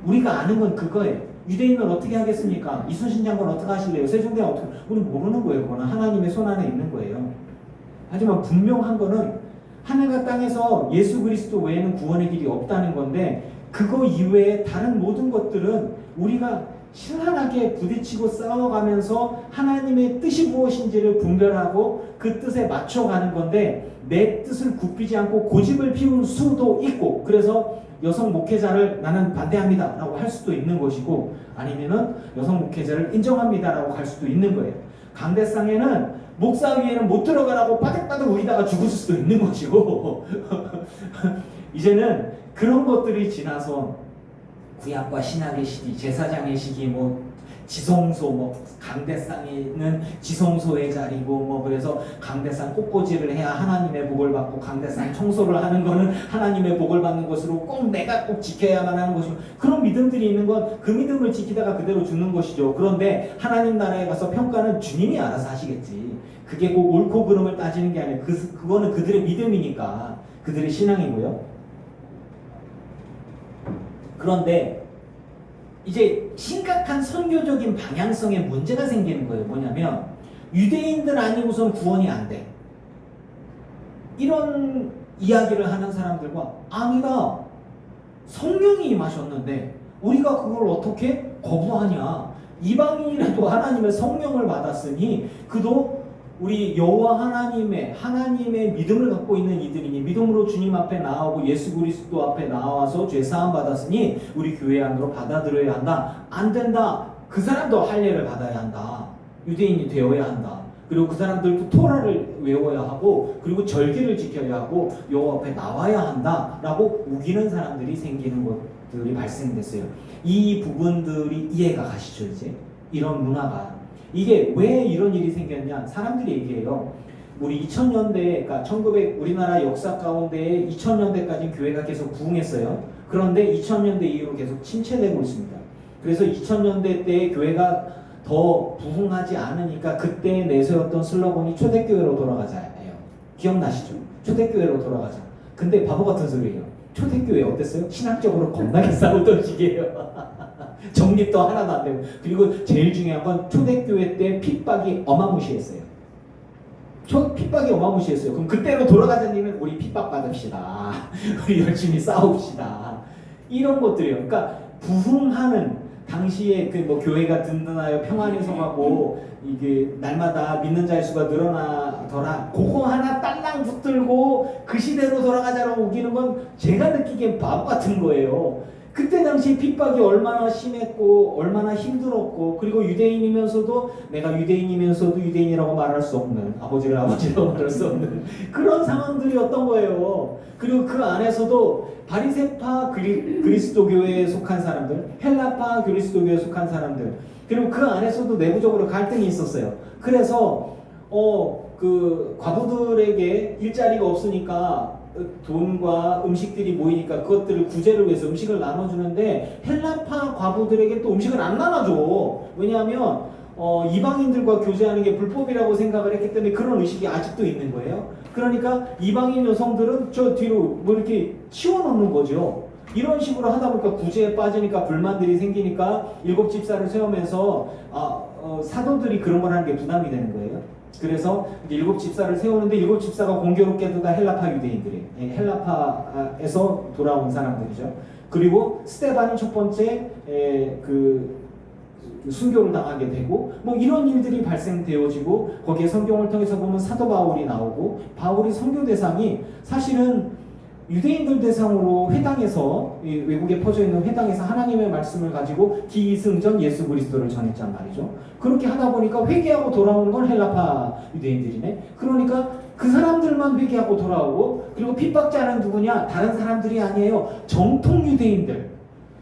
우리가 아는 건 그거예요. 유대인은 어떻게 하겠습니까? 이순신 장관 어떻게 하실래요? 세종대왕 어떻게? 우리는 모르는 거예요. 그거는 하나님의 손 안에 있는 거예요. 하지만 분명한 거는 하늘과 땅에서 예수 그리스도 외에는 구원의 길이 없다는 건데 그거 이외에 다른 모든 것들은 우리가 신랄하게 부딪히고 싸워가면서 하나님의 뜻이 무엇인지를 분별하고 그 뜻에 맞춰가는 건데 내 뜻을 굽히지 않고 고집을 피울 수도 있고 그래서 여성 목회자를 나는 반대합니다 라고 할 수도 있는 것이고 아니면은 여성 목회자를 인정합니다 라고 할 수도 있는 거예요. 강대상에는 목사위에는 못 들어가라고 빠득빠득 우리다가 죽을 수도 있는 것이고 이제는 그런 것들이 지나서 구약과 신약의 시기, 제사장의 시기, 뭐 지성소, 뭐 강대상에는 지성소의 자리고 뭐 그래서 강대상 꽃꽂이를 해야 하나님의 복을 받고 강대상 청소를 하는 거는 하나님의 복을 받는 것으로 꼭 내가 꼭 지켜야만 하는 것이고 그런 믿음들이 있는 건 그 믿음을 지키다가 그대로 죽는 것이죠. 그런데 하나님 나라에 가서 평가는 주님이 알아서 하시겠지. 그게 꼭 옳고 그름을 따지는 게 아니라 그거는 그들의 믿음이니까 그들의 신앙이고요. 그런데 이제 심각한 선교적인 방향성에 문제가 생기는 거예요. 뭐냐면 유대인들 아니고선 구원이 안 돼. 이런 이야기를 하는 사람들과 아니다. 성령이 임하셨는데 우리가 그걸 어떻게 거부하냐. 이방인이라도 하나님의 성령을 받았으니 그도 우리 여호와 하나님의 믿음을 갖고 있는 이들이니 믿음으로 주님 앞에 나오고 예수 그리스도 앞에 나와서 죄 사함 받았으니 우리 교회 안으로 받아들여야 한다. 안 된다. 그 사람도 할례를 받아야 한다. 유대인이 되어야 한다. 그리고 그 사람들도 토라를 외워야 하고 그리고 절기를 지켜야 하고 여호와 앞에 나와야 한다라고 우기는 사람들이 생기는 것들이 발생됐어요. 이 부분들이 이해가 가시죠 이제? 이런 문화가 이게 왜 이런 일이 생겼냐? 사람들이 얘기해요. 우리 2000년대, 그러니까 우리나라 역사 가운데 2000년대까지 교회가 계속 부흥했어요. 그런데 2000년대 이후로 계속 침체되고 있습니다. 그래서 2000년대 때 교회가 더 부흥하지 않으니까 그때 내세웠던 슬로건이 초대교회로 돌아가자예요. 기억나시죠? 초대교회로 돌아가자. 근데 바보 같은 소리예요. 초대교회 어땠어요? 신학적으로 겁나게 싸우던 시기예요. 정립도 하나도 안 되고. 그리고 제일 중요한 건 초대교회 때 핍박이 어마무시했어요. 핍박이 어마무시했어요. 그럼 그때로 돌아가자는 얘기는 우리 핍박 받읍시다. 우리 열심히 싸웁시다. 이런 것들이에요. 그러니까 부흥하는 당시에 그 뭐 교회가 든든하여 평안히 성하고 이게 날마다 믿는 자의 수가 늘어나더라. 그거 하나 딸랑 붙들고 그 시대로 돌아가자라고 우기는 건 제가 느끼기엔 바보 같은 거예요. 그때 당시 핍박이 얼마나 심했고 얼마나 힘들었고 그리고 유대인이면서도 내가 유대인이면서도 유대인이라고 말할 수 없는 아버지를 아버지라고 말할 수 없는 그런 상황들이었던 거예요. 그리고 그 안에서도 바리새파 그리스도교회에 속한 사람들, 헬라파 그리스도교회에 속한 사람들 그리고 그 안에서도 내부적으로 갈등이 있었어요. 그래서 그 과부들에게 일자리가 없으니까 돈과 음식들이 모이니까 그것들을 구제를 위해서 음식을 나눠주는데 헬라파 과부들에게 또 음식을 안 나눠줘. 왜냐하면 이방인들과 교제하는 게 불법이라고 생각을 했기 때문에 그런 의식이 아직도 있는 거예요. 그러니까 이방인 여성들은 저 뒤로 뭐 이렇게 치워놓는 거죠. 이런 식으로 하다 보니까 구제에 빠지니까 불만들이 생기니까 7집사를 세우면서 사도들이 그런 걸 하는 게 부담이 되는 거예요. 그래서 7집사를 세우는데 7집사가 공교롭게도 다 헬라파 유대인들이에요. 헬라파에서 돌아온 사람들이죠. 그리고 스데반이 첫 번째 그 순교를 당하게 되고 뭐 이런 일들이 발생되어지고 거기에 성경을 통해서 보면 사도 바울이 나오고 바울이 선교 대상이 사실은 유대인들 대상으로 회당에서 외국에 퍼져 있는 회당에서 하나님의 말씀을 가지고 기승전 예수 그리스도를 전했단 말이죠. 그렇게 하다 보니까 회개하고 돌아오는 건 헬라파 유대인들이네. 그러니까 그 사람들만 회개하고 돌아오고 그리고 핍박자는 누구냐? 다른 사람들이 아니에요. 정통 유대인들,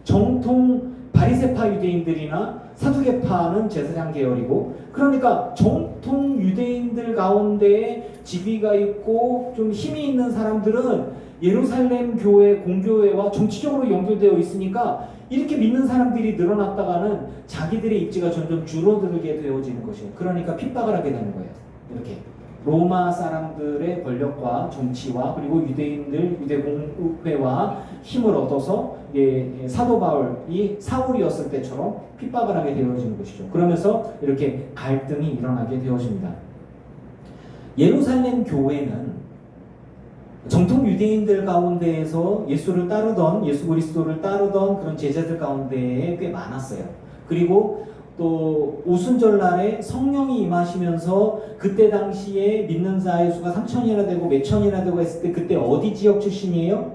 정통 바리새파 유대인들이나 사두개파는 제사장 계열이고 그러니까 정통 유대인들 가운데 지위가 있고 좀 힘이 있는 사람들은 예루살렘 교회 공교회와 정치적으로 연결되어 있으니까 이렇게 믿는 사람들이 늘어났다가는 자기들의 입지가 점점 줄어들게 되어지는 것이에요. 그러니까 핍박을 하게 되는 거예요. 이렇게 로마 사람들의 권력과 정치와 그리고 유대인들 유대 공회와 힘을 얻어서 사도 바울이 사울이었을 때처럼 핍박을 하게 되어지는 것이죠. 그러면서 이렇게 갈등이 일어나게 되어집니다. 예루살렘 교회는 정통 유대인들 가운데에서 예수를 따르던 예수 그리스도를 따르던 그런 제자들 가운데에 꽤 많았어요. 그리고 또 오순절날에 성령이 임하시면서 그때 당시에 믿는 자의 수가 3천이나 되고 몇 천이나 되고 했을 때 그때 어디 지역 출신이에요?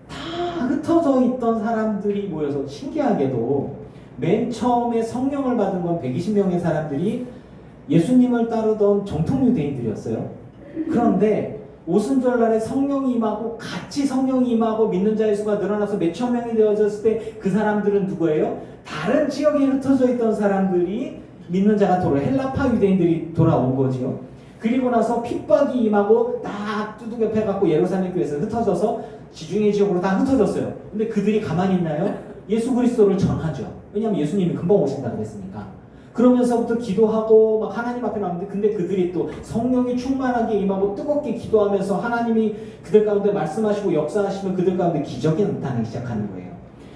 다 흩어져 있던 사람들이 모여서 신기하게도 맨 처음에 성령을 받은 건 120명의 사람들이 예수님을 따르던 정통 유대인들이었어요. 그런데 오순절날에 성령이 임하고 같이 성령이 임하고 믿는 자의 수가 늘어나서 몇천 명이 되어졌을 때 그 사람들은 누구예요? 다른 지역에 흩어져 있던 사람들이 믿는 자가 헬라파 유대인들이 돌아온 거죠. 그리고 나서 핍박이 임하고 딱 두둑협해갖고 예루살렘 교회에서 흩어져서 지중해 지역으로 다 흩어졌어요. 근데 그들이 가만히 있나요? 예수 그리스도를 전하죠. 왜냐하면 예수님이 금방 오신다 그랬으니까. 그러면서부터 기도하고 막 하나님 앞에 나오는데 근데 그들이 또 성령이 충만하게 임하고 뜨겁게 기도하면서 하나님이 그들 가운데 말씀하시고 역사하시면 그들 가운데 기적이 나타나기 시작하는 거예요.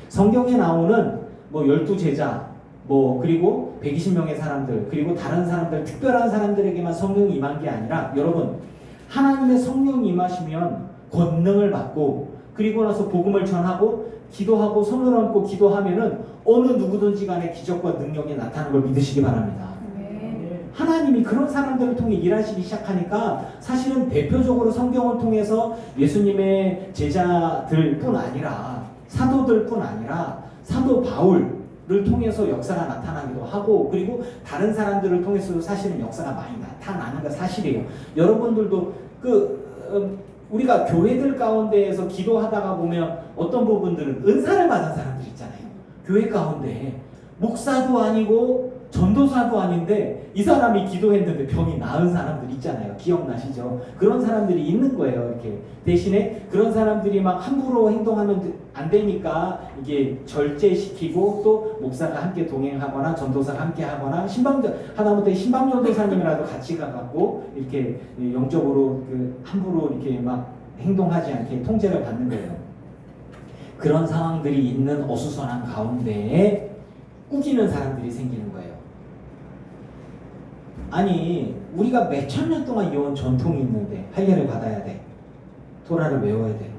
성경에 나오는 뭐 12제자 뭐 그리고 120명의 사람들 그리고 다른 사람들 특별한 사람들에게만 성령이 임한 게 아니라 여러분 하나님의 성령이 임하시면 권능을 받고 그리고 나서 복음을 전하고 기도하고 손을 얹고 기도하면은 어느 누구든지 간에 기적과 능력이 나타나는 걸 믿으시기 바랍니다. 하나님이 그런 사람들을 통해 일하시기 시작하니까 사실은 대표적으로 성경을 통해서 예수님의 제자들뿐 아니라 사도들뿐 아니라 사도 바울을 통해서 역사가 나타나기도 하고 그리고 다른 사람들을 통해서도 사실은 역사가 많이 나타나는 게 사실이에요. 여러분들도 우리가 교회들 가운데에서 기도하다가 보면 어떤 부분들은 은사를 받은 사람들 있잖아요. 교회 가운데 목사도 아니고 전도사도 아닌데 이 사람이 기도했는데 병이 나은 사람들 있잖아요. 기억나시죠? 그런 사람들이 있는 거예요. 이렇게 대신에 그런 사람들이 막 함부로 행동하면 안 되니까 이게 절제시키고 또 목사가 함께 동행하거나 전도사가 함께 하거나 하다못해 신방전도사님이라도 같이 가갖고 이렇게 영적으로 함부로 이렇게 막 행동하지 않게 통제를 받는 거예요. 그런 상황들이 있는 어수선한 가운데에 꾸기는 사람들이 생기는 거예요. 아니 우리가 몇천 년 동안 이어온 전통이 있는데 할례를 받아야 돼. 토라를 외워야 돼.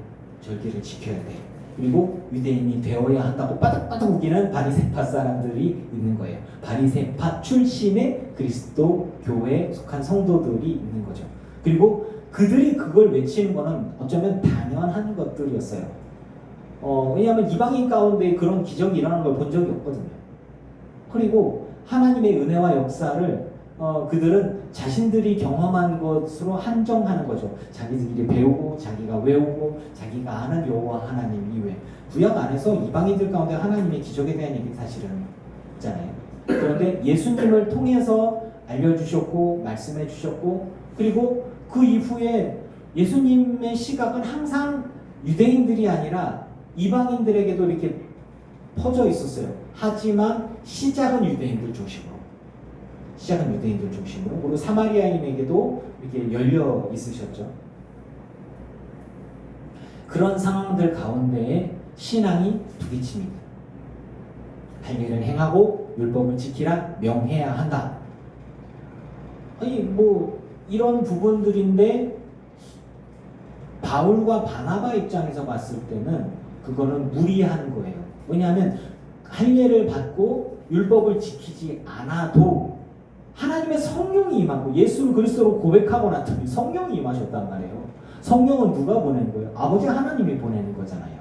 절기를 지켜야 돼. 그리고 유대인이 되어야 한다고 빠득빠득 우기는 바리새파 사람들이 있는 거예요. 바리새파 출신의 그리스도 교회에 속한 성도들이 있는 거죠. 그리고 그들이 그걸 외치는 거는 어쩌면 당연한 것들이었어요. 왜냐하면 이방인 가운데 그런 기적이 일어나는 걸 본 적이 없거든요. 그리고 하나님의 은혜와 역사를 그들은 자신들이 경험한 것으로 한정하는 거죠. 자기들이 배우고 자기가 외우고 자기가 아는 여호와 하나님 이외. 구약 안에서 이방인들 가운데 하나님의 기적에 대한 얘기 사실은 있잖아요. 그런데 예수님을 통해서 알려주셨고 말씀해 주셨고 그리고 그 이후에 예수님의 시각은 항상 유대인들이 아니라 이방인들에게도 이렇게 퍼져 있었어요. 하지만 시작은 유대인들 중심으로. 그리고 사마리아인에게도 이렇게 열려 있으셨죠. 그런 상황들 가운데에 신앙이 부딪힙니다. 할례를 행하고 율법을 지키라 명해야 한다. 아니 뭐 이런 부분들인데 바울과 바나바 입장에서 봤을 때는 그거는 무리한 거예요. 왜냐하면 할례를 받고 율법을 지키지 않아도 하나님의 성령이 임하고 예수를 그리스도로 고백하고 났더니 성령이 임하셨단 말이에요. 성령은 누가 보내는 거예요? 아버지 하나님이 보내는 거잖아요.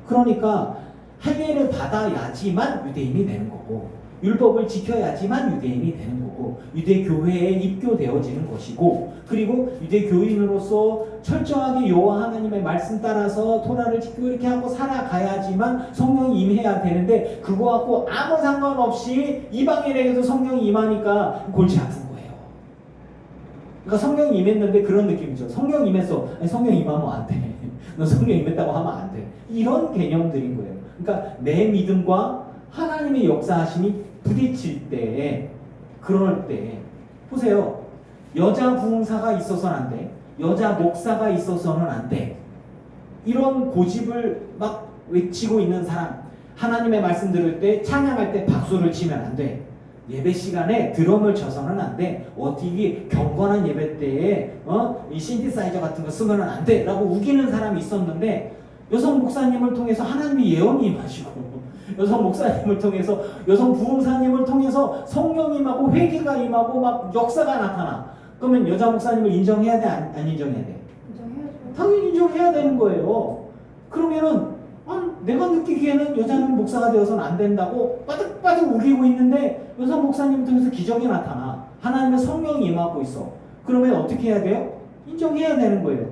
그러니까 할례를 받아야지만 유대인이 되는 거고 율법을 지켜야지만 유대인이 되는 거고 유대 교회에 입교되어지는 것이고 그리고 유대 교인으로서 철저하게 여호와 하나님의 말씀 따라서 토라를 지키고 이렇게 하고 살아가야지만 성령이 임해야 되는데 그거하고 아무 상관없이 이방인에게도 성령이 임하니까 골치 아픈 거예요. 그러니까 성령이 임했는데 그런 느낌이죠. 성령 임했어. 아니, 성령 임하면 안 돼. 너 성령 임했다고 하면 안 돼. 이런 개념들인 거예요. 그러니까 내 믿음과 하나님의 역사하심이 부딪힐 때에 그럴 때 보세요. 여자 부흥사가 있어서는 안 돼. 여자 목사가 있어서는 안 돼. 이런 고집을 막 외치고 있는 사람 하나님의 말씀 들을 때 찬양할 때 박수를 치면 안 돼. 예배 시간에 드럼을 쳐서는 안 돼. 어떻게 경건한 예배 때에 이 신디사이저 같은 거 쓰면 안 돼 라고 우기는 사람이 있었는데 여성 목사님을 통해서 하나님이 예언이 임하시고 여성 목사님을 통해서 여성 부흥사님을 통해서 성령이 임하고 회개가 임하고 막 역사가 나타나. 그러면 여자 목사님을 인정해야 돼? 안 인정해야 돼? 인정해야죠. 당연히 인정해야 되는 거예요. 그러면은 내가 느끼기에는 여자는 목사가 되어서는 안 된다고 빠득빠득 우기고 있는데 여성 목사님을 통해서 기적이 나타나. 하나님의 성령이 임하고 있어. 그러면 어떻게 해야 돼요? 인정해야 되는 거예요.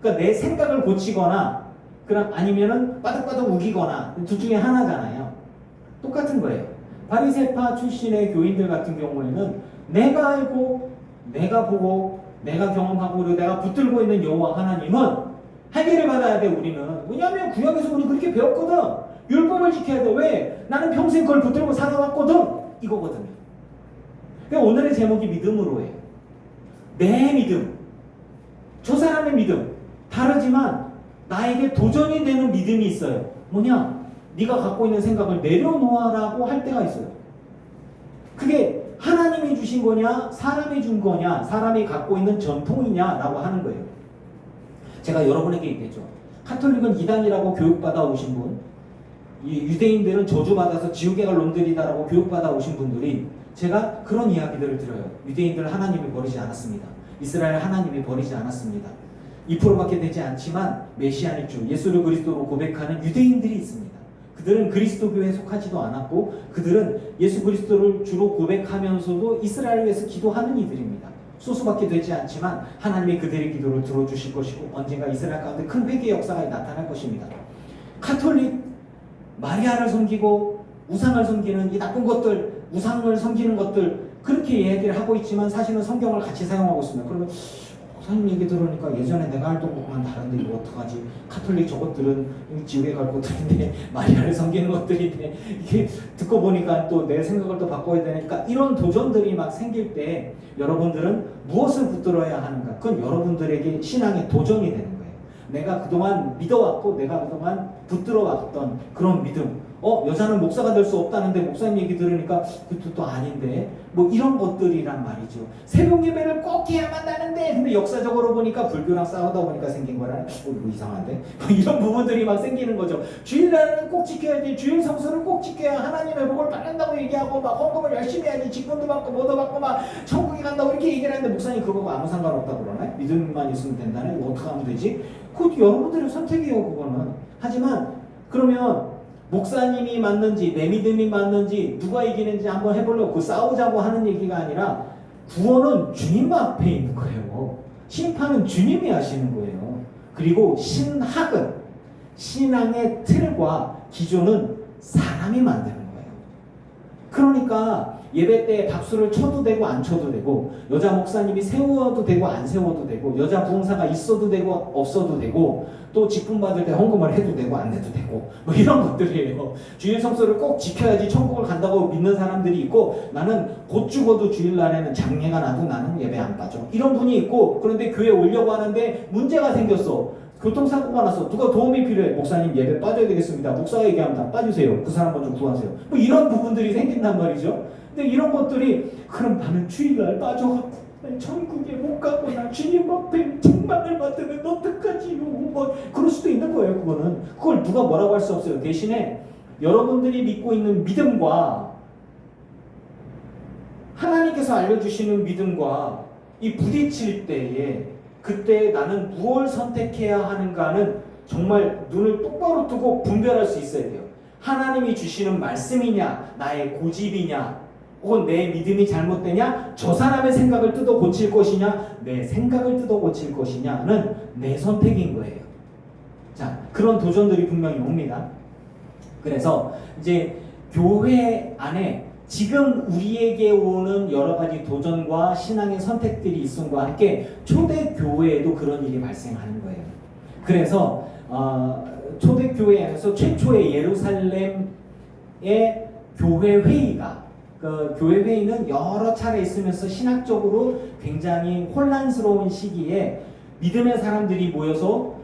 그러니까 내 생각을 고치거나 그럼 아니면은 빠득빠득 우기거나 둘 중에 하나잖아요. 똑같은 거예요. 바리새파 출신의 교인들 같은 경우에는 내가 알고 내가 보고 내가 경험하고 그리고 내가 붙들고 있는 여호와 하나님은 할례를 받아야 돼. 우리는. 왜냐하면 구약에서 우리 그렇게 배웠거든. 율법을 지켜야 돼. 왜? 나는 평생 그걸 붙들고 살아왔거든. 이거거든요. 그러니까 오늘의 제목이 믿음으로 해요. 내 믿음, 저 사람의 믿음 다르지만 나에게 도전이 되는 믿음이 있어요. 뭐냐? 네가 갖고 있는 생각을 내려놓아라고 할 때가 있어요. 그게 하나님이 주신 거냐 사람이 준 거냐 사람이 갖고 있는 전통이냐라고 하는 거예요. 제가 여러분에게 얘기했죠. 카톨릭은 이단이라고 교육받아 오신 분, 이 유대인들은 저주받아서 지옥에 갈 놈들이다라고 교육받아 오신 분들이 제가 그런 이야기들을 들어요. 유대인들 하나님이 버리지 않았습니다. 이스라엘 하나님이 버리지 않았습니다. 2%밖에 되지 않지만 메시아닉 주, 예수를 그리스도로 고백하는 유대인들이 있습니다. 그들은 그리스도교에 속하지도 않았고 그들은 예수 그리스도를 주로 고백하면서도 이스라엘을 위해서 기도하는 이들입니다. 소수밖에 되지 않지만 하나님이 그들의 기도를 들어주실 것이고 언젠가 이스라엘 가운데 큰 회개의 역사가 나타날 것입니다. 카톨릭, 마리아를 섬기고 우상을 섬기는 이 나쁜 것들, 우상을 섬기는 것들 그렇게 얘기를 하고 있지만 사실은 성경을 같이 사용하고 있습니다. 그러면 목사님 얘기 들으니까 예전에 내가 알던 것과는 다른데 이거 어떡하지? 카톨릭 저것들은 지옥에 갈 것들인데 마리아를 섬기는 것들인데 이게 듣고 보니까 또 내 생각을 또 바꿔야 되니까 이런 도전들이 막 생길 때 여러분들은 무엇을 붙들어야 하는가? 그건 여러분들에게 신앙의 도전이 되는 거예요. 내가 그동안 믿어왔고 내가 그동안 붙들어왔던 그런 믿음, 여자는 목사가 될 수 없다는데 목사님 얘기 들으니까 그것도 또 아닌데 뭐 이런 것들이란 말이죠. 새벽 예배를 꼭 해야만 하는데 근데 역사적으로 보니까 불교랑 싸우다 보니까 생긴 거라 뭐 이상한데 이런 부분들이 막 생기는 거죠. 주일날은 꼭 지켜야지, 주일 성수를 꼭 지켜야 하나님의 복을 받는다고 얘기하고 막 헌금을 열심히 해야지, 직분도 받고 뭐도 받고 막 천국에 간다고 이렇게 얘기를 하는데 목사님 그거하고 아무 상관없다고 그러나요? 믿음만 있으면 된다네? 이거 어떻게 하면 되지? 그것도 여러분들의 선택이에요. 그거는. 하지만 그러면 목사님이 맞는지 내 믿음이 맞는지 누가 이기는지 한번 해보려고 그 싸우자고 하는 얘기가 아니라 구원은 주님 앞에 있는 거예요. 심판은 주님이 하시는 거예요. 그리고 신학은 신앙의 틀과 기조는 사람이 만드는 거예요. 그러니까 예배 때 박수를 쳐도 되고 안 쳐도 되고 여자 목사님이 세워도 되고 안 세워도 되고 여자 부흥사가 있어도 되고 없어도 되고 또 직분 받을 때 헌금을 해도 되고 안 해도 되고 뭐 이런 것들이에요. 주일 성수를 꼭 지켜야지 천국을 간다고 믿는 사람들이 있고 나는 곧 죽어도 주일날에는 장례가 나도 나는 예배 안 빠져 이런 분이 있고 그런데 교회 오려고 하는데 문제가 생겼어. 교통사고가 났어. 누가 도움이 필요해. 목사님 예배 빠져야 되겠습니다. 목사가 얘기합니다. 빠지세요. 그 사람 먼저 구하세요. 뭐 이런 부분들이 생긴단 말이죠. 근데 이런 것들이 그럼 나는 주일날 빠져갖고 천국에 못 가고 나 주님 앞에 책망을 받으면 어떡하지요? 뭐 그럴 수도 있는 거예요. 그거는 그걸 누가 뭐라고 할 수 없어요. 대신에 여러분들이 믿고 있는 믿음과 하나님께서 알려주시는 믿음과 이 부딪힐 때에 그때 나는 무엇을 선택해야 하는가는 정말 눈을 똑바로 뜨고 분별할 수 있어야 돼요. 하나님이 주시는 말씀이냐 나의 고집이냐 혹은 내 믿음이 잘못되냐 저 사람의 생각을 뜯어 고칠 것이냐 내 생각을 뜯어 고칠 것이냐는 내 선택인 거예요. 자, 그런 도전들이 분명히 옵니다. 그래서 이제 교회 안에 지금 우리에게 오는 여러 가지 도전과 신앙의 선택들이 있음과 함께 초대교회에도 그런 일이 발생하는 거예요. 그래서 초대교회 안에서 최초의 예루살렘의 교회 회의가 그 교회 회의는 여러 차례 있으면서 신학적으로 굉장히 혼란스러운 시기에 믿음의 사람들이 모여서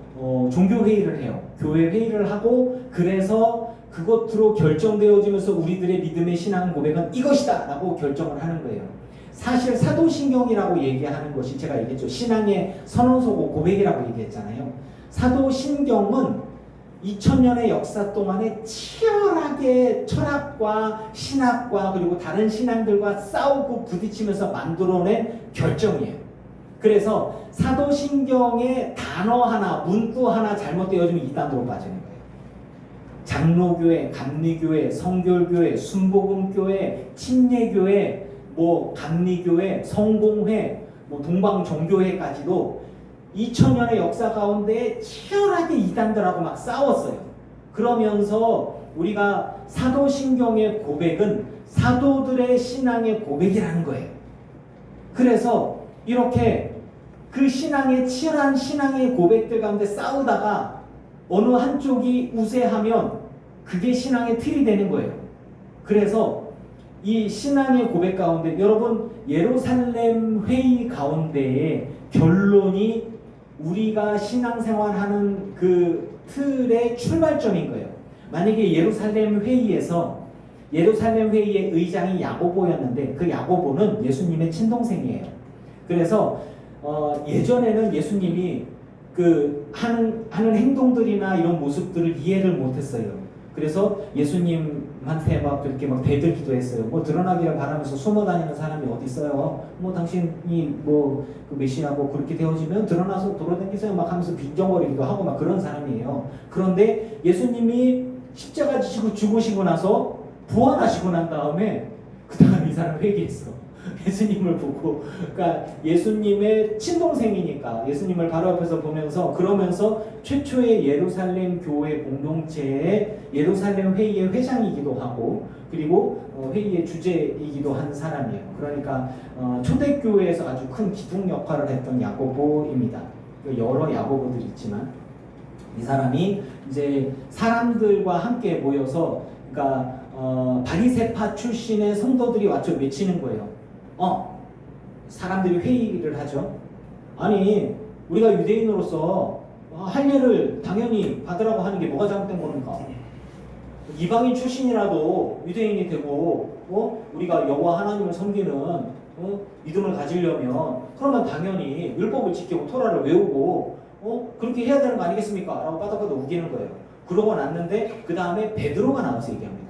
종교 회의를 해요. 교회 회의를 하고 그래서 그것으로 결정되어지면서 우리들의 믿음의 신앙 고백은 이것이다 라고 결정을 하는 거예요. 사실 사도신경이라고 얘기하는 것이 제가 얘기했죠. 신앙의 선언서고 고백이라고 얘기했잖아요. 사도신경은 2000년의 역사 동안에 치열하게 철학과 신학과 그리고 다른 신앙들과 싸우고 부딪히면서 만들어낸 결정이에요. 그래서 사도신경의 단어 하나, 문구 하나 잘못되어지면 이단으로 빠지는 거예요. 장로교회, 감리교회, 성결교회, 순복음교회, 침례교회, 뭐 감리교회, 성공회, 뭐 동방종교회까지도 2000년의 역사 가운데 치열하게 이단들하고 막 싸웠어요. 그러면서 우리가 사도신경의 고백은 사도들의 신앙의 고백이라는 거예요. 그래서 이렇게 그 신앙의 치열한 신앙의 고백들 가운데 싸우다가 어느 한쪽이 우세하면 그게 신앙의 틀이 되는 거예요. 그래서 이 신앙의 고백 가운데 여러분 예루살렘 회의 가운데의 결론이 우리가 신앙생활하는 그 틀의 출발점인 거예요. 만약에 예루살렘 회의에서 예루살렘 회의의 의장이 야고보였는데 그 야고보는 예수님의 친동생이에요. 그래서 예전에는 예수님이 그 하는 행동들이나 이런 모습들을 이해를 못했어요. 그래서 예수님한테 막 그렇게 막 대들기도 했어요. 뭐 드러나기를 바라면서 숨어 다니는 사람이 어디 있어요? 뭐 당신이 뭐 그 메시아고 그렇게 되어지면 드러나서 돌아다니세요 막 하면서 빈정거리기도 하고 막 그런 사람이에요. 그런데 예수님이 십자가 지시고 죽으시고 나서 부활하시고 난 다음에 그 다음에 이 사람 회개했어. 예수님을 보고, 그러니까 예수님의 친동생이니까 예수님을 바로 앞에서 보면서 그러면서 최초의 예루살렘 교회 공동체의 예루살렘 회의의 회장이기도 하고 그리고 회의의 주제이기도 한 사람이에요. 그러니까 초대교회에서 아주 큰 기둥 역할을 했던 야고보입니다. 여러 야고보들이 있지만 이 사람이 이제 사람들과 함께 모여서 그러니까 바리새파 출신의 성도들이 와서 외치는 거예요. 사람들이 회의를 하죠. 아니 우리가 유대인으로서 할례를 당연히 받으라고 하는 게 뭐가 잘못된 겁니까? 이방인 출신이라도 유대인이 되고 우리가 여호와 하나님을 섬기는 믿음을 가지려면 그러면 당연히 율법을 지키고 토라를 외우고 그렇게 해야 되는 거 아니겠습니까? 라고 까닥까닥 우기는 거예요. 그러고 났는데 그 다음에 베드로가 나와서 얘기합니다.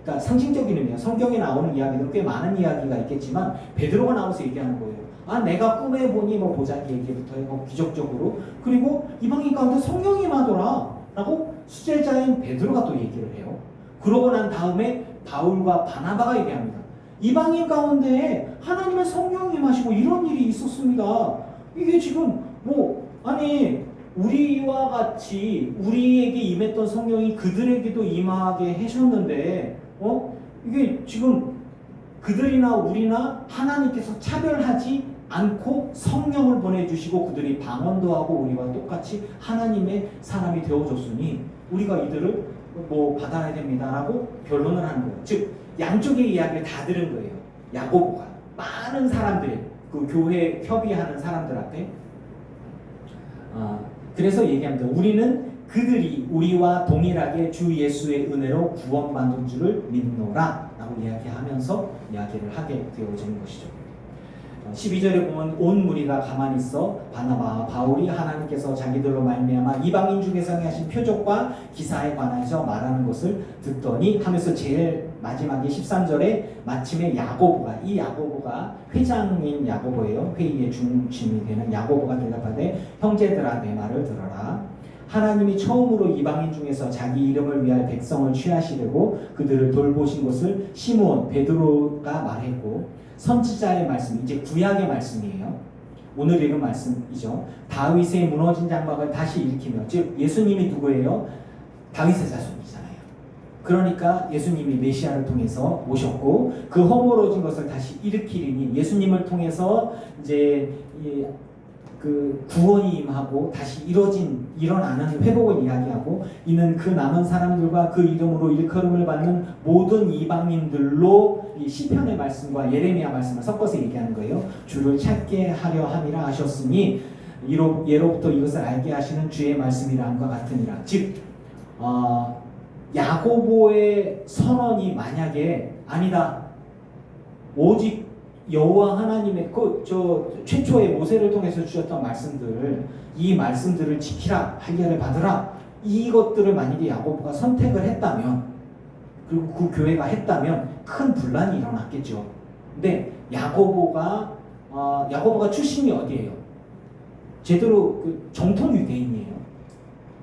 그러니까 상징적인 의미야. 성경에 나오는 이야기는 꽤 많은 이야기가 있겠지만 베드로가 나와서 얘기하는 거예요. 내가 꿈에 보니 뭐 보자기 얘기부터 해고 기적적으로 그리고 이방인 가운데 성령이 임하더라 라고 수제자인 베드로가 또 얘기를 해요. 그러고 난 다음에 바울과 바나바가 얘기합니다. 이방인 가운데 하나님의 성령이 임하시고 이런 일이 있었습니다. 이게 지금 우리와 같이 우리에게 임했던 성령이 그들에게도 임하게 하셨는데 이게 지금 그들이나 우리나 하나님께서 차별하지 않고 성령을 보내주시고 그들이 방언도 하고 우리와 똑같이 하나님의 사람이 되어줬으니 우리가 이들을 받아야 됩니다라고 결론을 하는 거예요. 즉 양쪽의 이야기를 다 들은 거예요. 야고보가 많은 사람들이 그 교회 협의하는 사람들 앞에 그래서 얘기합니다. 우리는 그들이 우리와 동일하게 주 예수의 은혜로 구원받은 줄을 믿노라 라고 이야기하면서 이야기를 하게 되어지는 것이죠. 12절에 보면 온 무리가 가만히 있어 바나바와 바울이 하나님께서 자기들로 말미암아 이방인 중에서 하신 표적과 기사에 관해서 말하는 것을 듣더니 하면서 제일 마지막에 13절에 마침에 이 야고보가 회장인 야고보예요. 회의의 중심이 되는 야고보가 대답하되 형제들아 내 말을 들어라. 하나님이 처음으로 이방인 중에서 자기 이름을 위하여 백성을 취하시려고 그들을 돌보신 것을 시므온 베드로가 말했고 선지자의 말씀, 이제 구약의 말씀이에요. 오늘 읽은 말씀이죠. 다윗의 무너진 장막을 다시 일으키며, 즉 예수님이 누구예요? 다윗의 자손이잖아요. 그러니까 예수님이 메시아를 통해서 오셨고 그 허물어진 것을 다시 일으키리니 예수님을 통해서 이제 그 구원이 임하고 다시 일어나는 회복을 이야기하고 이는 그 남은 사람들과 그 이름으로 일컬음을 받는 모든 이방인들로 이 시편의 말씀과 예레미야 말씀을 섞어서 얘기하는 거예요. 주를 찾게 하려 함이라 하셨으니 예로부터 이것을 알게 하시는 주의 말씀이라함과 같으니라. 즉 야고보의 선언이 만약에 아니다 오직 여호와 하나님의 최초의 모세를 통해서 주셨던 이 말씀들을 지키라, 할례를 받으라, 이것들을 만약에 야고보가 선택을 했다면 그리고 그 교회가 했다면 큰 분란이 일어났겠죠. 근데 야고보가 출신이 어디예요? 제대로 정통 유대인이에요.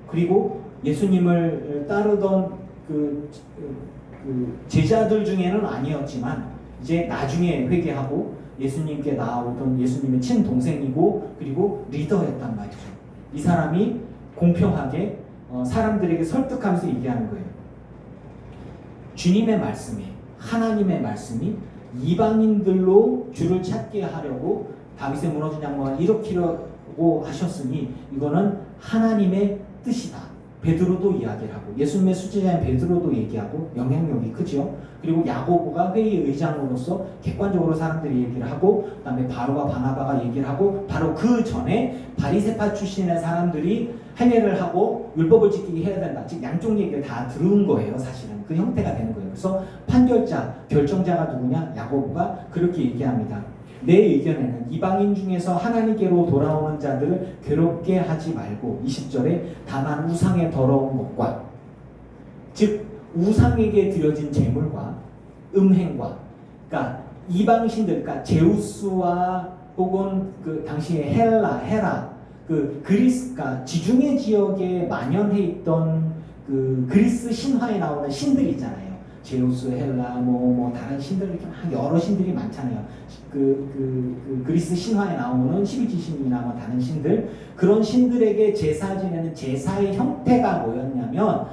그리고 예수님을 따르던 그 제자들 중에는 아니었지만 이제 나중에 회개하고 예수님께 나오던 예수님의 친동생이고 그리고 리더였단 말이죠. 이 사람이 공평하게 사람들에게 설득하면서 얘기하는 거예요. 주님의 말씀이 하나님의 말씀이 이방인들로 주를 찾게 하려고 다윗의 무너진 장막을 일으키려고 하셨으니 이거는 하나님의 뜻이다. 베드로도 이야기를 하고 예수님의 수제자인 베드로도 얘기하고 영향력이 크죠. 그리고 야고보가 회의 의장으로서 객관적으로 사람들이 얘기를 하고 그다음에 바로와 바나바가 얘기를 하고 바로 그 전에 바리새파 출신의 사람들이 할례를 하고 율법을 지키게 해야 된다. 즉 양쪽 얘기를 다 들은 거예요. 사실은 그 형태가 되는 거예요. 그래서 판결자, 결정자가 누구냐? 야고보가 그렇게 얘기합니다. 내 의견에는 이방인 중에서 하나님께로 돌아오는 자들을 괴롭게 하지 말고 20절에 다만 우상의 더러운 것과 즉 우상에게 드려진 제물과 음행과 그러니까 이방신들 그러니까 제우스와 혹은 그 당시에 헤라 그 그리스가 지중해 지역에 만연해 있던 그 그리스 신화에 나오는 신들 있잖아요. 제우스, 헬라, 뭐 다른 신들 이렇게 막 여러 신들이 많잖아요. 그 그리스 신화에 나오는 12지 신이나 뭐 다른 신들 그런 신들에게 제사 지내는 제사의 형태가 뭐였냐면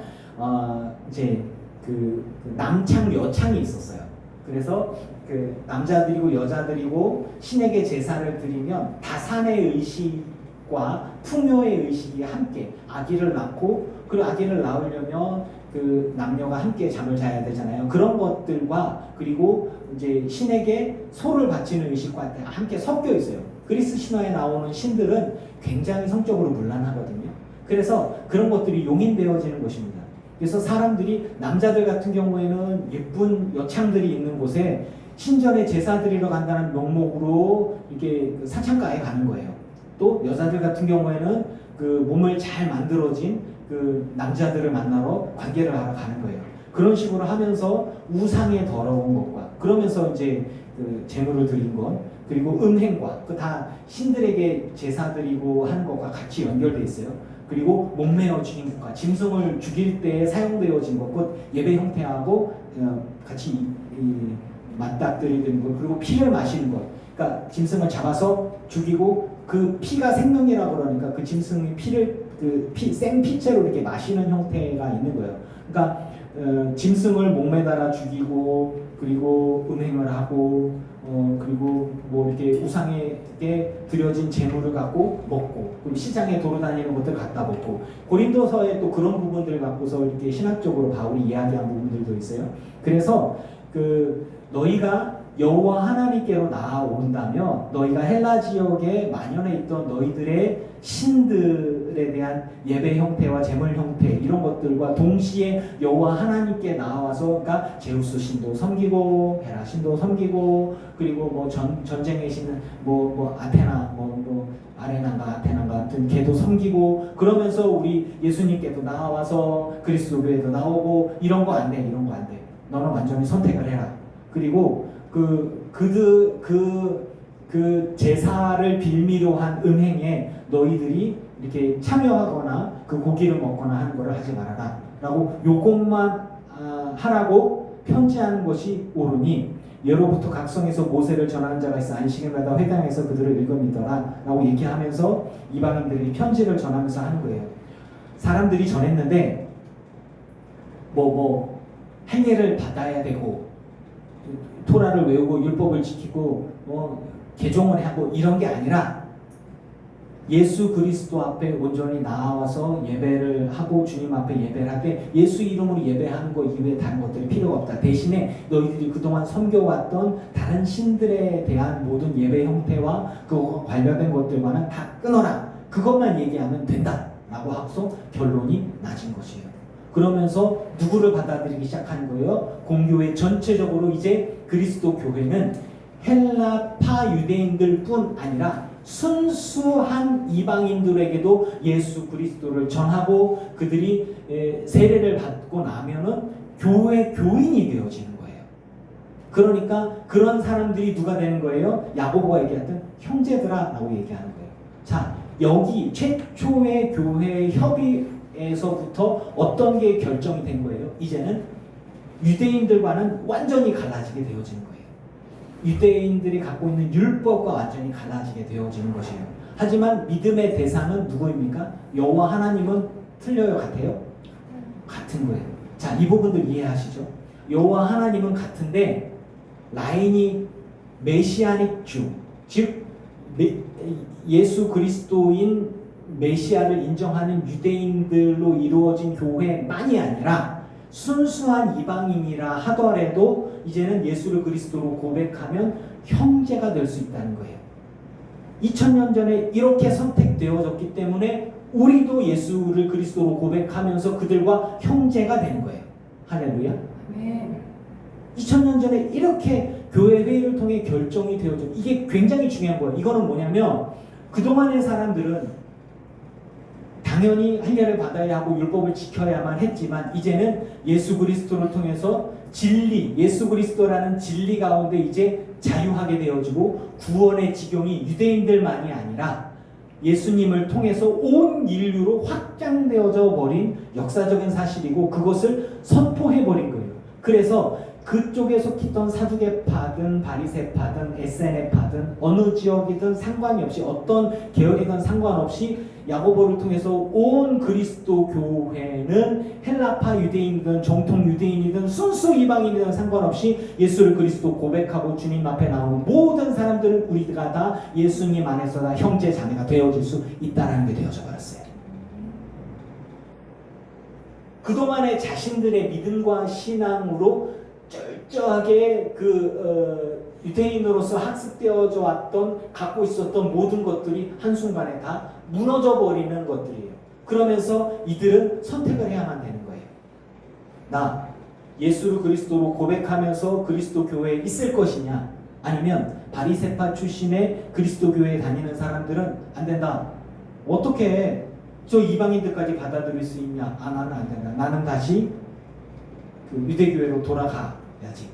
이제 그 남창 여창이 있었어요. 그래서 그 남자들이고 여자들이고 신에게 제사를 드리면 다산의 의식과 풍요의 의식이 함께 아기를 낳고 그 아기를 낳으려면 그 남녀가 함께 잠을 자야 되잖아요. 그런 것들과 그리고 이제 신에게 소를 바치는 의식과 함께 섞여 있어요. 그리스 신화에 나오는 신들은 굉장히 성적으로 문란하거든요. 그래서 그런 것들이 용인되어지는 것입니다. 그래서 사람들이 남자들 같은 경우에는 예쁜 여창들이 있는 곳에 신전에 제사 드리러 간다는 명목으로 이렇게 사창가에 가는 거예요. 또 여자들 같은 경우에는 그 몸을 잘 만들어진 그 남자들을 만나러 관계를 하러 가는 거예요. 그런 식으로 하면서 우상의 더러운 것과 그러면서 이제 그 제물을 드린 것 그리고 음행과 그 다 신들에게 제사 드리고 하는 것과 같이 연결돼 있어요. 그리고 목매어 죽인 것과 짐승을 죽일 때 사용되어진 것, 곧 예배 형태하고 같이 맞닥뜨리는 것, 그리고 피를 마시는 것. 그러니까 짐승을 잡아서 죽이고 그 피가 생명이라고 그러니까 그 짐승의 피를 생피체로 이렇게 마시는 형태가 있는 거예요. 그러니까 짐승을 목매달아 죽이고 그리고 음행을 하고 그리고 뭐 이렇게 우상에게 드려진 제물을 갖고 먹고 그리고 시장에 돌아다니는 것들 갖다 먹고 고린도서에 또 그런 부분들을 갖고서 이렇게 신학적으로 바울이 이야기한 부분들도 있어요. 그래서 그 너희가 여호와 하나님께로 나아온다면 너희가 헬라 지역에 만연해 있던 너희들의 신들에 대한 예배 형태와 제물 형태 이런 것들과 동시에 여호와 하나님께 나와서 그러니까 제우스 신도 섬기고 헤라 신도 섬기고 그리고 뭐 전쟁의 신은 뭐 아테나 뭐 아레나인가 아테나인가 하여튼 걔도 섬기고 그러면서 우리 예수님께도 나와서 그리스도교에도 나오고 이런 거 안 돼 이런 거 안 돼 너는 완전히 선택을 해라. 그리고 그 제사를 빌미로 한 음행에 너희들이 이렇게 참여하거나 그 고기를 먹거나 하는 것을 하지 말아라 라고 요것만 하라고 편지하는 것이 옳으니 예로부터 각성에서 모세를 전하는 자가 있어 안식일마다 회당에서 그들을 읽음이더라 라고 얘기하면서 이방인들이 편지를 전하면서 하는 거예요. 사람들이 전했는데 행례를 받아야 되고 토라를 외우고 율법을 지키고 개종을 하고 이런 게 아니라 예수 그리스도 앞에 온전히 나와서 예배를 하고 주님 앞에 예배를 할 때 예수 이름으로 예배하는 것 이외에 다른 것들이 필요가 없다. 대신에 너희들이 그동안 섬겨왔던 다른 신들에 대한 모든 예배 형태와 그 관련된 것들과는 다 끊어라. 그것만 얘기하면 된다 라고 하고서 결론이 나진 것이에요. 그러면서 누구를 받아들이기 시작하는 거예요? 공교회 전체적으로 이제 그리스도 교회는 헬라파 유대인들 뿐 아니라 순수한 이방인들에게도 예수 그리스도를 전하고 그들이 세례를 받고 나면은 교회 교인이 되어지는 거예요. 그러니까 그런 사람들이 누가 되는 거예요? 야고보가 얘기했던 형제들아라고 얘기하는 거예요. 자, 여기 최초의 교회 협의에서부터 어떤 게 결정이 된 거예요? 이제는 유대인들과는 완전히 갈라지게 되어지는 거예요. 유대인들이 갖고 있는 율법과 완전히 갈라지게 되어지는 것이에요. 하지만 믿음의 대상은 누구입니까? 여호와 하나님은 틀려요? 같아요? 같은 거예요. 자, 이 부분들 이해하시죠? 여호와 하나님은 같은데 라인이 메시아닉 주, 즉 예수 그리스도인 메시아를 인정하는 유대인들로 이루어진 교회만이 아니라 순수한 이방인이라 하더라도 이제는 예수를 그리스도로 고백하면 형제가 될 수 있다는 거예요. 2000년 전에 이렇게 선택되어졌기 때문에 우리도 예수를 그리스도로 고백하면서 그들과 형제가 되는 거예요. 할렐루야. 네. 2000년 전에 이렇게 교회 회의를 통해 결정이 되어져. 이게 굉장히 중요한 거예요. 이거는 뭐냐면 그동안의 사람들은 당연히 할례를 받아야 하고 율법을 지켜야만 했지만 이제는 예수 그리스도를 통해서 진리, 예수 그리스도라는 진리 가운데 이제 자유하게 되어지고 구원의 지경이 유대인들만이 아니라 예수님을 통해서 온 인류로 확장되어져 버린 역사적인 사실이고 그것을 선포해 버린 거예요. 그래서 그쪽에 속했던 사두개파든 바리새파든 에세네파든 어느 지역이든 상관이 없이 어떤 계열이든 상관없이 야고보를 통해서 온 그리스도 교회는 헬라파 유대인이든 정통 유대인이든 순수 이방인이든 상관없이 예수를 그리스도 고백하고 주님 앞에 나오는 모든 사람들은 우리가 다 예수님 안에서 다 형제 자매가 되어질 수 있다는 게 되어져 버렸어요. 그동안의 자신들의 믿음과 신앙으로 철저하게 유대인으로서 학습되어져 왔던 갖고 있었던 모든 것들이 한순간에 다 무너져 버리는 것들이에요. 그러면서 이들은 선택을 해야만 되는 거예요. 나 예수를 그리스도로 고백하면서 그리스도 교회에 있을 것이냐, 아니면 바리새파 출신의 그리스도 교회에 다니는 사람들은 안 된다. 어떻게 저 이방인들까지 받아들일 수 있냐? 나는 안 된다. 나는 다시 유대교회로 돌아가야지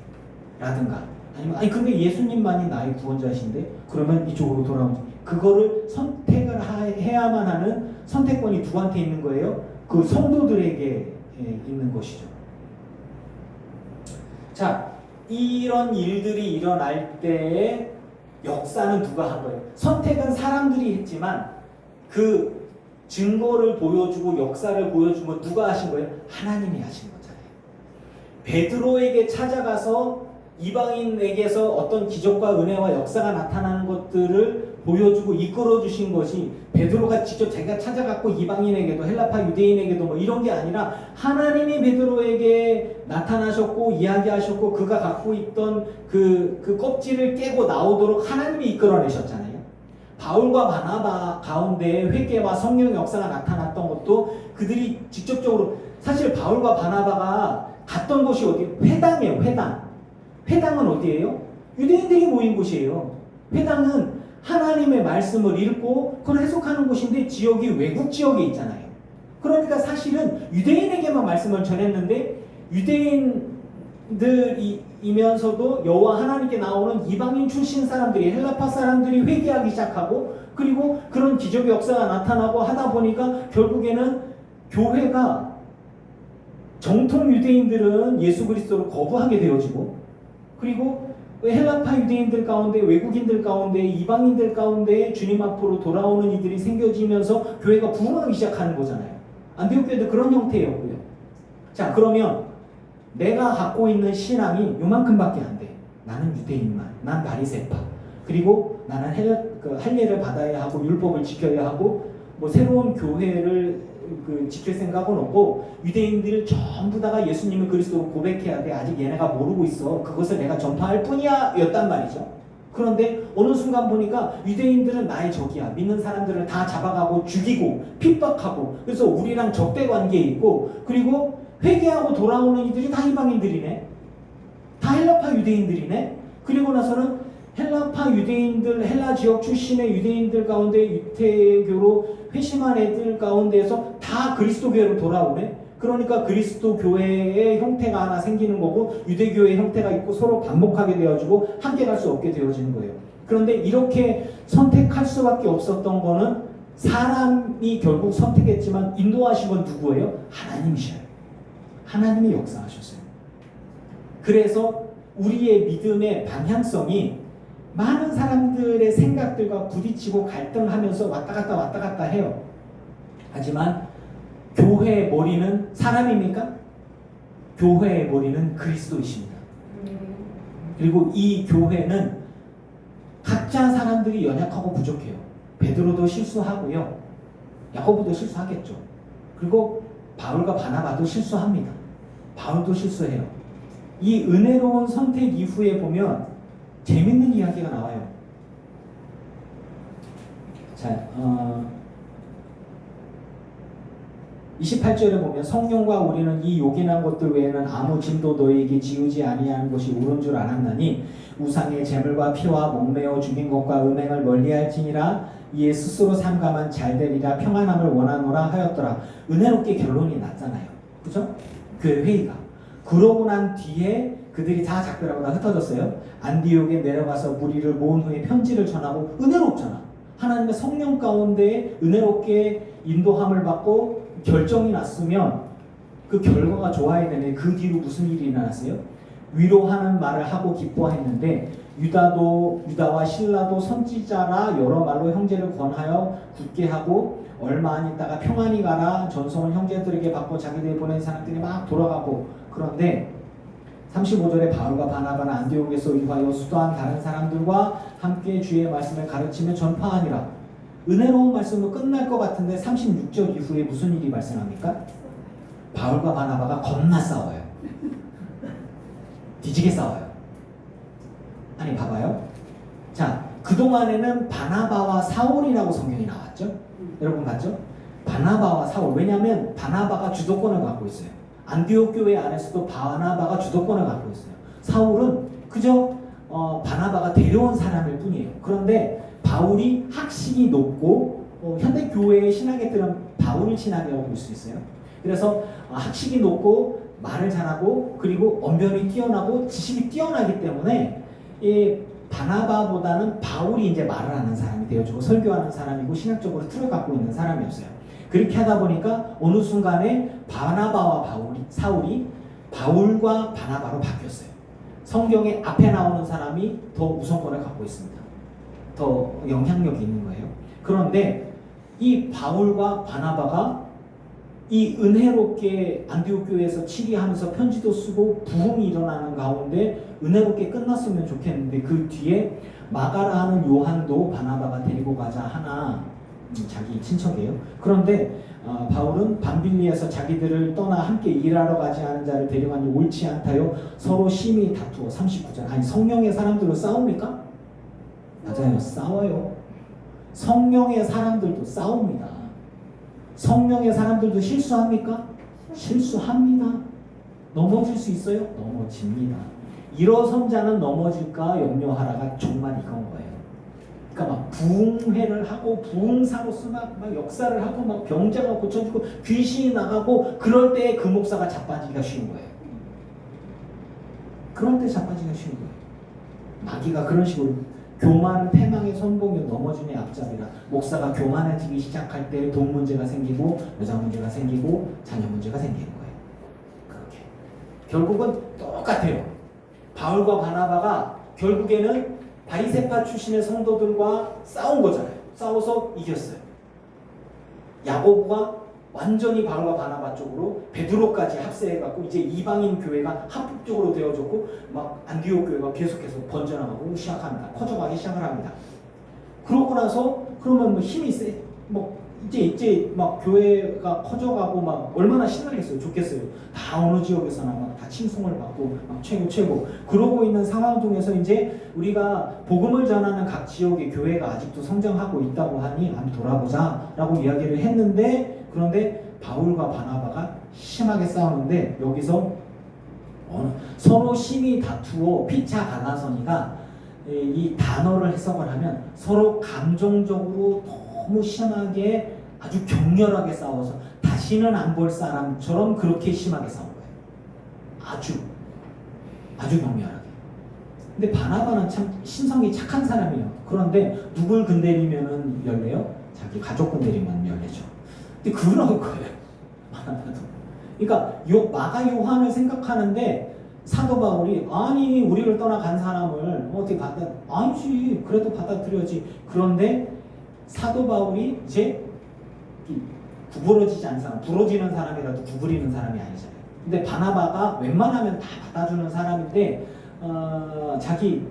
라든가, 아니면 아니 근데 예수님만이 나의 구원자신데 그러면 이쪽으로 돌아오지. 그거를 선택을 해야만 하는 선택권이 누구한테 있는 거예요? 그 성도들에게 있는 것이죠. 자, 이런 일들이 일어날 때에 역사는 누가 한 거예요? 선택은 사람들이 했지만 그 증거를 보여주고 역사를 보여준 건 누가 하신 거예요? 하나님이 하신 거잖아요. 베드로에게 찾아가서 이방인에게서 어떤 기적과 은혜와 역사가 나타나는 것들을 보여주고 이끌어 주신 것이 베드로가 직접 자기가 찾아갔고 이방인에게도 헬라파 유대인에게도 뭐 이런 게 아니라 하나님이 베드로에게 나타나셨고 이야기하셨고 그가 갖고 있던 그 껍질을 깨고 나오도록 하나님이 이끌어내셨잖아요. 바울과 바나바 가운데 회개와 성령의 역사가 나타났던 것도 그들이 직접적으로, 사실 바울과 바나바가 갔던 곳이 어디예요? 회당이에요. 회당은 어디예요? 유대인들이 모인 곳이에요. 회당은 하나님의 말씀을 읽고 그걸 해석하는 곳인데 지역이 외국 지역에 있잖아요. 그러니까 사실은 유대인에게만 말씀을 전했는데 유대인들이면서도 여호와 하나님께 나오는 이방인 출신 사람들이, 헬라파 사람들이 회개하기 시작하고, 그리고 그런 기적의 역사가 나타나고 하다 보니까 결국에는 교회가, 정통 유대인들은 예수 그리스도를 거부하게 되어지고, 그리고 헬라파 유대인들 가운데, 외국인들 가운데, 이방인들 가운데 주님 앞으로 돌아오는 이들이 생겨지면서 교회가 부흥하기 시작하는 거잖아요. 안디옥 교회도 그런 형태였고요. 자, 그러면 내가 갖고 있는 신앙이 요만큼밖에 안 돼. 나는 유대인만, 난 바리새파, 그리고 나는 할례를 받아야 하고 율법을 지켜야 하고 뭐 새로운 교회를 지킬 생각은 없고 유대인들 전부 다가 예수님을 그리스도로 고백해야 돼. 아직 얘네가 모르고 있어. 그것을 내가 전파할 뿐이야 였단 말이죠. 그런데 어느 순간 보니까 유대인들은 나의 적이야. 믿는 사람들을 다 잡아가고 죽이고 핍박하고, 그래서 우리랑 적대 관계에 있고, 그리고 회개하고 돌아오는 이들이 다 이방인들이네. 다 헬라파 유대인들이네. 그리고 나서는 헬라파 유대인들, 헬라 지역 출신의 유대인들 가운데 유태교로 회심한 애들 가운데에서 다 그리스도 교회로 돌아오네. 그러니까 그리스도 교회의 형태가 하나 생기는 거고 유대교회의 형태가 있고 서로 반목하게 되어지고 함께 갈 수 없게 되어지는 거예요. 그런데 이렇게 선택할 수밖에 없었던 거는 사람이 결국 선택했지만 인도하신 건 누구예요? 하나님이셔요. 하나님이 역사하셨어요. 그래서 우리의 믿음의 방향성이 많은 사람들의 생각들과 부딪히고 갈등하면서 왔다 갔다 해요. 하지만 교회의 머리는 사람입니까? 교회의 머리는 그리스도이십니다. 그리고 이 교회는 각자 사람들이 연약하고 부족해요. 베드로도 실수하고요. 야고보도 실수하겠죠. 그리고 바울과 바나바도 실수합니다. 바울도 실수해요. 이 은혜로운 선택 이후에 보면 재밌는 이야기가 나와요. 자, 28절에 보면 성령과 우리는 이 요긴한 것들 외에는 아무 짐도 너희에게 지우지 아니하는 것이 옳은 줄 알았나니 우상의 제물과 피와 목매어 죽인 것과 음행을 멀리할지니라 이에 스스로 삼가만 잘되리라 평안함을 원하노라 하였더라. 은혜롭게 결론이 났잖아요. 그죠? 교회 회의가. 그러고 난 뒤에 그들이 다 작별하고 다 흩어졌어요. 안디옥에 내려가서 무리를 모은 후에 편지를 전하고 은혜롭잖아. 하나님의 성령 가운데 은혜롭게 인도함을 받고 결정이 났으면 그 결과가 좋아야 되네. 그 뒤로 무슨 일이 일어났어요? 위로하는 말을 하고 기뻐했는데 유다와 실라도 선지자라 여러 말로 형제를 권하여 굳게 하고 얼마 안 있다가 평안히 가라 전송을 형제들에게 받고 자기들이 보낸 사람들이 막 돌아가고 그런데 35절에 바울과 바나바는 안디옥에서 의하여 수도한 다른 사람들과 함께 주의 말씀을 가르치며 전파하니라. 은혜로운 말씀으로 끝날 것 같은데 36절 이후에 무슨 일이 발생합니까? 바울과 바나바가 겁나 싸워요. 뒤지게 싸워요. 아니 봐봐요. 자, 그동안에는 바나바와 사울이라고 성경이 나왔죠? 여러분 봤죠? 바나바와 사울. 왜냐하면 바나바가 주도권을 갖고 있어요. 안디옥 교회 안에서도 바나바가 주도권을 갖고 있어요. 사울은 그저 바나바가 데려온 사람일 뿐이에요. 그런데 바울이 학식이 높고 현대 교회의 신학애들은 바울을 신학이라고 볼 수 있어요. 그래서 학식이 높고 말을 잘하고 그리고 언변이 뛰어나고 지식이 뛰어나기 때문에 이 바나바보다는 바울이 이제 말을 하는 사람이 되어주고 설교하는 사람이고 신학적으로 틀을 갖고 있는 사람이었어요. 그렇게 하다 보니까 어느 순간에 바나바와 사울이 바울과 바나바로 바뀌었어요. 성경에 앞에 나오는 사람이 더 우선권을 갖고 있습니다. 더 영향력이 있는 거예요. 그런데 이 바울과 바나바가 이 은혜롭게 안디옥 교회에서 치리하면서 편지도 쓰고 부흥이 일어나는 가운데 은혜롭게 끝났으면 좋겠는데 그 뒤에 마가라 하는 요한도 바나바가 데리고 가자 하나 자기 친척이에요. 그런데 바울은 밤빌리에서 자기들을 떠나 함께 일하러 가지 않은 자를 데려가니 옳지 않다요. 서로 심히 다투어 39절. 아니 성령의 사람들로 싸웁니까? 맞아요. 싸워요. 성령의 사람들도 싸웁니다. 성령의 사람들도 실수합니까? 실수합니다. 넘어질 수 있어요? 넘어집니다. 일어선 자는 넘어질까 염려하라가 정말 이건 거예요. 그러니까 막 부흥회를 하고 부흥사로서 막 역사를 하고 막 병자가 고쳐지고 귀신이 나가고 그럴 때 그 목사가 자빠지기가 쉬운 거예요. 그럴 때 자빠지기가 쉬운 거예요. 마귀가 그런 식으로 교만 패망의 선봉이 넘어지는 앞잡이라 목사가 교만해지기 시작할 때 돈 문제가 생기고 여자 문제가 생기고 자녀 문제가 생기는 거예요. 그렇게 결국은 똑같아요. 바울과 바나바가 결국에는 바리새파 출신의 성도들과 싸운 거잖아요. 싸워서 이겼어요. 야고보가 완전히 바울과 바나바 쪽으로 베드로까지 합세해갖고 이제 이방인 교회가 합법적으로 되어졌고 막 안디옥 교회가 계속해서 번져나가고 시작합니다. 커져가기 시작을 합니다. 그러고 나서 그러면 뭐 힘이 세, 뭐 이제 막 교회가 커져가고 막 얼마나 신나겠어요, 좋겠어요. 다 어느 지역에서나 막 다 칭송을 받고 막 최고 그러고 있는 상황 중에서 이제 우리가 복음을 전하는 각 지역의 교회가 아직도 성장하고 있다고 하니 한번 돌아보자라고 이야기를 했는데 그런데 바울과 바나바가 심하게 싸우는데 여기서 서로 심히 다투어 피차 갈라서니가 이 단어를 해석을 하면 서로 감정적으로 너무 심하게 아주 격렬하게 싸워서 다시는 안 볼 사람처럼 그렇게 심하게 싸운 거예요. 아주 격렬하게. 근데 바나바는 참 신성이 착한 사람이에요. 그런데 누굴 건드리면은 열래요? 자기 가족 건드리면 열래죠. 근데 그럴 거예요. 바나바도. 그러니까 마가 요한을 생각하는데 사도 바울이 아니 우리를 떠나간 사람을 어떻게 아니지 그래도 받아들여지. 그런데 사도 바울이 이제 구부러지지 않는 사람, 부러지는 사람이라도 구부리는 사람이 아니잖아요. 근데 바나바가 웬만하면 다 받아주는 사람인데 자기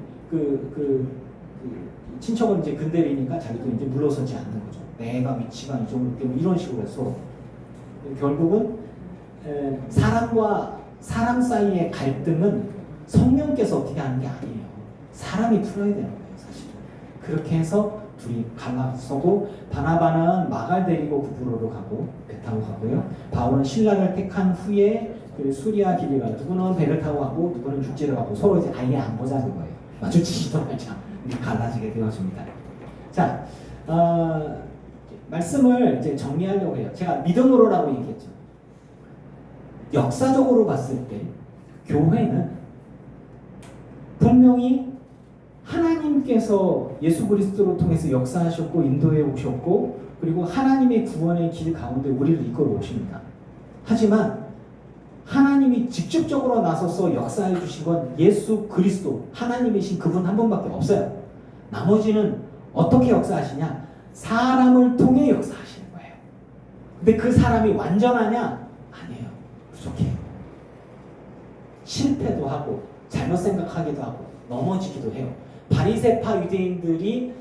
친척을 이제 건드리니까 자기도 이제 물러서지 않는 거죠. 내가 위치가 이 정도 때문에 이런 식으로 해서 결국은 사람과 사람 사이의 갈등은 성령께서 어떻게 하는 게 아니에요. 사람이 풀어야 되는 거예요, 사실은. 그렇게 해서 둘이 갈라서고 바나바는 마갈 데리고 구브로로 가고 배 타고 가고요. 바울은 신라를 택한 후에 그 수리아 길을 가고 누구는 배를 타고 가고 누구는 육지를 가고 서로 이제 아예 안 보자는 거예요. 마주치지도 말자. 이렇게 갈라지게 되었습니다. 자, 말씀을 이제 정리하려고 해요. 제가 믿음으로라고 얘기했죠. 역사적으로 봤을 때 교회는 분명히 하나님께서 예수 그리스도를 통해서 역사하셨고 인도해 오셨고 그리고 하나님의 구원의 길 가운데 우리를 이끌어 오십니다. 하지만 하나님이 직접적으로 나서서 역사해 주신 건 예수 그리스도 하나님이신 그분 한 분밖에 없어요. 나머지는 어떻게 역사하시냐? 사람을 통해 역사하시는 거예요. 근데 그 사람이 완전하냐? 아니에요. 부족해요. 실패도 하고 잘못 생각하기도 하고 넘어지기도 해요. 바리새파 유대인들이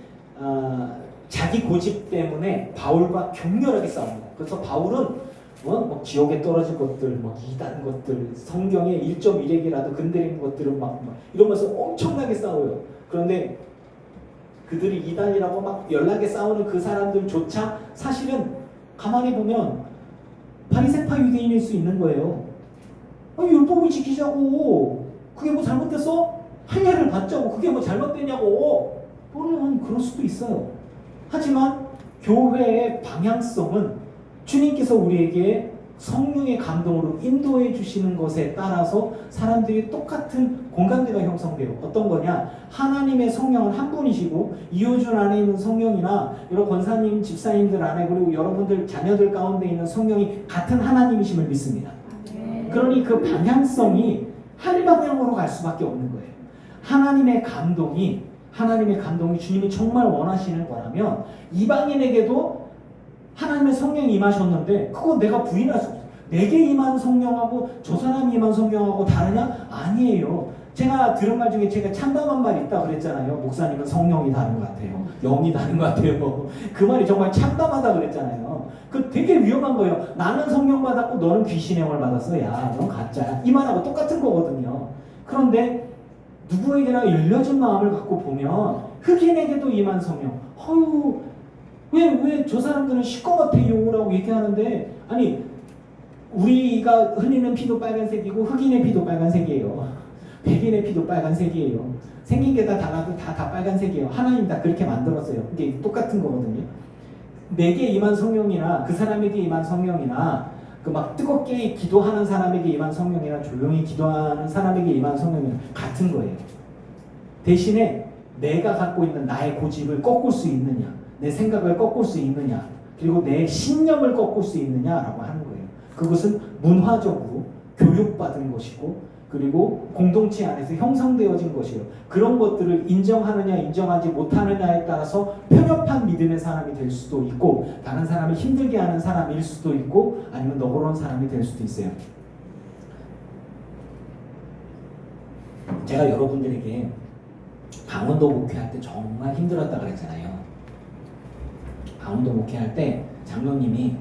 자기 고집 때문에 바울과 격렬하게 싸웁니다. 그래서 바울은 뭐 지옥에 떨어질 것들, 뭐 이단 것들, 성경에 1.1핵이라도 건드린 것들은 막 이러면서 엄청나게 싸워요. 그런데 그들이 이단이라고 막 연락에 싸우는 그 사람들조차 사실은 가만히 보면 바리새파 유대인일 수 있는 거예요. 율법을 지키자고 그게 뭐 잘못됐어? 항해를 받자고 그게 뭐 잘못됐냐고 물론 그럴 수도 있어요. 하지만 교회의 방향성은 주님께서 우리에게 성령의 감동으로 인도해 주시는 것에 따라서 사람들이 똑같은 공감대가 형성돼요. 어떤 거냐? 하나님의 성령은 한 분이시고 이호준 안에 있는 성령이나 여러 권사님, 집사님들 안에 그리고 여러분들 자녀들 가운데 있는 성령이 같은 하나님이심을 믿습니다. 그러니 그 방향성이 한 방향으로 갈 수밖에 없는 거예요. 하나님의 감동이 주님이 정말 원하시는 거라면 이방인에게도 하나님의 성령이 임하셨는데 그거 내가 부인할 수 없어요. 내게 임한 성령하고 저 사람이 임한 성령하고 다르냐? 아니에요. 제가 들은 말 중에 제가 참담한 말이 있다 그랬잖아요. 목사님은 성령이 다른 것 같아요. 영이 다른 것 같아요. 그 말이 정말 참담하다 그랬잖아요. 그 되게 위험한 거예요. 나는 성령 받았고 너는 귀신의 영을 받았어. 야, 넌 가짜야. 이 말하고 똑같은 거거든요. 그런데 누구에게나 열려진 마음을 갖고 보면 흑인에게도 임한 성령. 왜 저 사람들은 시꺼멓대요 라고 얘기하는데 아니 우리가 흘리는 피도 빨간색이고 흑인의 피도 빨간색이에요. 백인의 피도 빨간색이에요. 생긴 게 다 달라도 다 빨간색이에요. 하나님 다 그렇게 만들었어요. 이게 똑같은 거거든요. 내게 임한 성령이나 그 사람에게 임한 성령이나 그 막 뜨겁게 기도하는 사람에게 임한 성령이나 조용히 기도하는 사람에게 임한 성령이나 같은 거예요. 대신에 내가 갖고 있는 나의 고집을 꺾을 수 있느냐, 내 생각을 꺾을 수 있느냐, 그리고 내 신념을 꺾을 수 있느냐라고 하는 거예요. 그것은 문화적으로 교육받은 것이고 그리고 공동체 안에서 형성되어진 것이에요. 그런 것들을 인정하느냐 인정하지 못하느냐에 따라서 편협한 믿음의 사람이 될 수도 있고 다른 사람을 힘들게 하는 사람일 수도 있고 아니면 너그러운 사람이 될 수도 있어요. 제가 여러분들에게 강원도 목회할 때 정말 힘들었다 그랬잖아요. 강원도 목회할 때 장로님이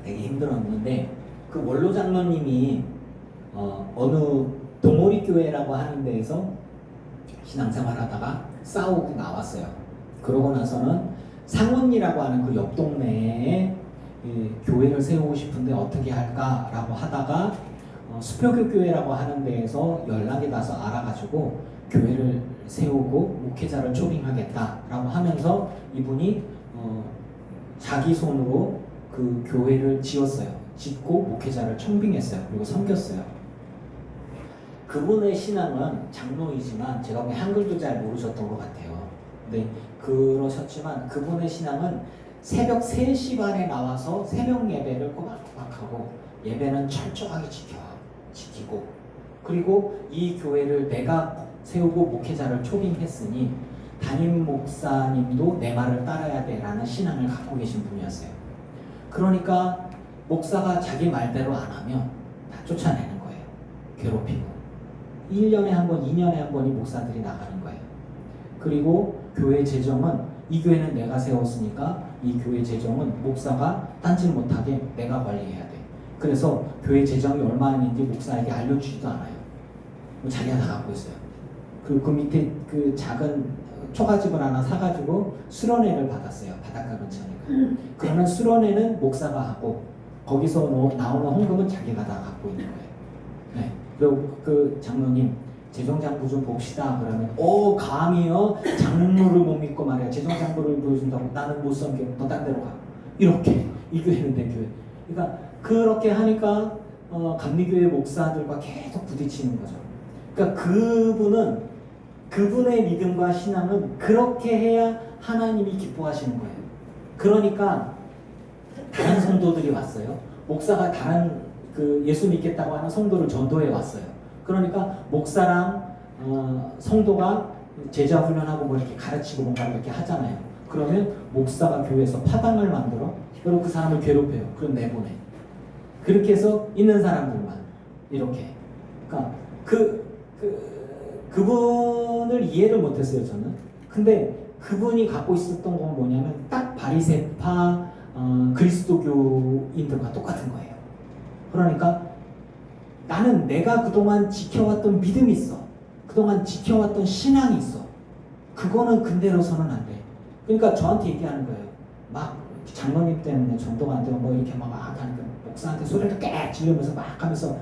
되게 힘들었는데 그 원로 장로님이 어느 동오리 교회라고 하는 데에서 신앙생활하다가 싸우고 나왔어요. 그러고 나서는 상원리라고 하는 그 옆 동네에 교회를 세우고 싶은데 어떻게 할까라고 하다가 수표교 교회라고 하는 데에서 연락이 닿아서 알아가지고 교회를 세우고 목회자를 초빙하겠다라고 하면서 이분이 자기 손으로 그 교회를 지었어요. 짓고 목회자를 청빙했어요. 그리고 섬겼어요. 그분의 신앙은 장로이지만 제가 보기엔 한글도 잘 모르셨던 것 같아요. 근데 그러셨지만 그분의 신앙은 새벽 3시 반에 나와서 새벽 예배를 꼬박꼬박하고 예배는 철저하게 지키고 그리고 이 교회를 내가 세우고 목회자를 초빙했으니 담임 목사님도 내 말을 따라야 돼라는 신앙을 갖고 계신 분이었어요. 그러니까 목사가 자기 말대로 안 하면 다 쫓아내는 거예요. 괴롭히고 1년에 한 번, 2년에 한 번이 목사들이 나가는 거예요. 그리고 교회 재정은 이 교회는 내가 세웠으니까 이 교회 재정은 목사가 딴짓 못하게 내가 관리해야 돼. 그래서 교회 재정이 얼마인지 목사에게 알려주지도 않아요. 자기가 다 갖고 있어요. 그리고 그 밑에 그 작은 초가집을 하나 사가지고 수련회를 받았어요. 바닷가 근처니까. 그러면 수련회는 목사가 하고 거기서 나오는 헌금은 자기가 다 갖고 있는 거예요. 네. 그리고 그 장로님 재정장부 좀 봅시다. 그러면 감히요 장로를 못 믿고 말이야. 재정장부를 보여준다고 나는 못 섬겨. 너 딴 데로 가. 이렇게 이 교회는 내 교회. 그러니까 그렇게 하니까 감리교회 목사들과 계속 부딪히는 거죠. 그러니까 그분의 믿음과 신앙은 그렇게 해야 하나님이 기뻐하시는 거예요. 그러니까 다른 성도들이 왔어요. 목사가 다른 그 예수 믿겠다고 하는 성도를 전도해 왔어요. 그러니까 목사랑 성도가 제자 훈련하고 뭐 이렇게 가르치고 뭔가 이렇게 하잖아요. 그러면 목사가 교회에서 파당을 만들어 그리고 그 사람을 괴롭혀요. 그럼 내보내. 그렇게 해서 있는 사람들만 이렇게. 그러니까 그분을 이해를 못했어요, 저는. 근데 그분이 갖고 있었던 건 뭐냐면 딱 바리새파 그리스도교인들과 똑같은 거예요. 그러니까 나는 내가 그동안 지켜왔던 믿음이 있어. 그동안 지켜왔던 신앙이 있어. 그거는 근대로서는 안 돼. 그러니까 저한테 얘기하는 거예요. 막 장로님 때문에 전도가 안 되고 뭐 이렇게 막 하니까 목사한테 소리를 깨 지르면서 막 하면서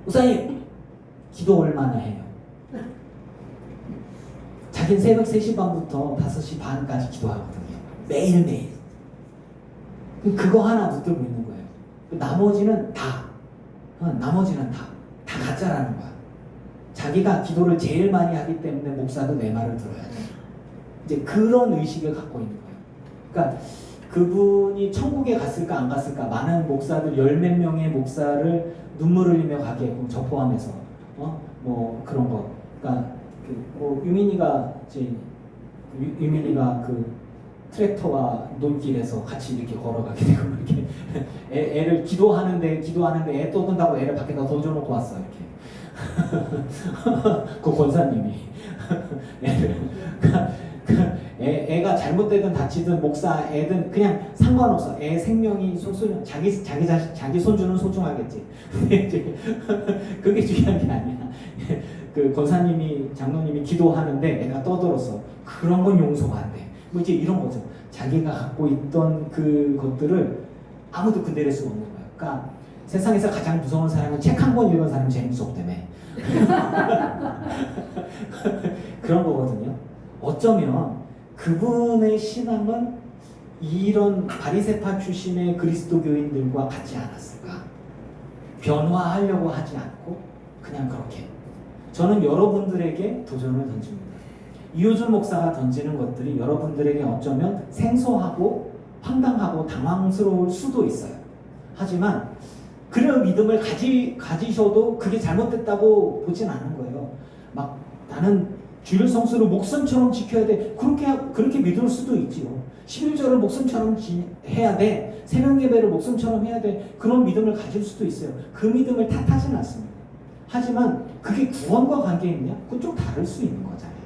목사님 기도 얼마나 해요? 자기는 새벽 3시 반부터 5시 반까지 기도하거든요. 매일매일. 그거 하나 붙들고 있는 거예요. 나머지는 다 가짜라는 거야. 자기가 기도를 제일 많이 하기 때문에 목사도 내 말을 들어야 돼. 이제 그런 의식을 갖고 있는 거예요. 그러니까 그분이 천국에 갔을까 안 갔을까 많은 목사들 10몇 명의 목사를 눈물 흘리며 가게끔 저 포함해서 뭐 그런 거. 그러니까 뭐 유민이가 그 트랙터와 논길에서 같이 이렇게 걸어가게 되고 이렇게 애를 기도하는데 애 떠든다고 애를 밖에다 던져놓고 왔어 이렇게. 그 권사님이 애가 잘못되든 다치든 목사 애든 그냥 상관없어. 애 생명이 소중한 자기 손주는 소중하겠지. 그게 중요한 게 아니야. 그 권사님이 장로님이 기도하는데 애가 떠들었어. 그런 건 용서가 안 돼. 뭐 이제 이런 거죠. 자기가 갖고 있던 그 것들을 아무도 건드릴 수가 없는 거야. 그러니까 세상에서 가장 무서운 사람은 책 한 권 읽은 사람이 제일 무섭다며. 그런 거거든요. 어쩌면 그분의 신앙은 이런 바리새파 출신의 그리스도교인들과 같지 않았을까? 변화하려고 하지 않고 그냥 그렇게. 저는 여러분들에게 도전을 던집니다. 이효준 목사가 던지는 것들이 여러분들에게 어쩌면 생소하고 황당하고 당황스러울 수도 있어요. 하지만 그런 믿음을 가지셔도 그게 잘못됐다고 보진 않은 거예요. 막 나는 주일 성수를 목숨처럼 지켜야 돼. 그렇게 믿을 수도 있지요. 11절을 목숨처럼 해야 돼. 새벽 예배를 목숨처럼 해야 돼. 그런 믿음을 가질 수도 있어요. 그 믿음을 탓하진 않습니다. 하지만 그게 구원과 관계 있냐? 그건 좀 다를 수 있는 거잖아요.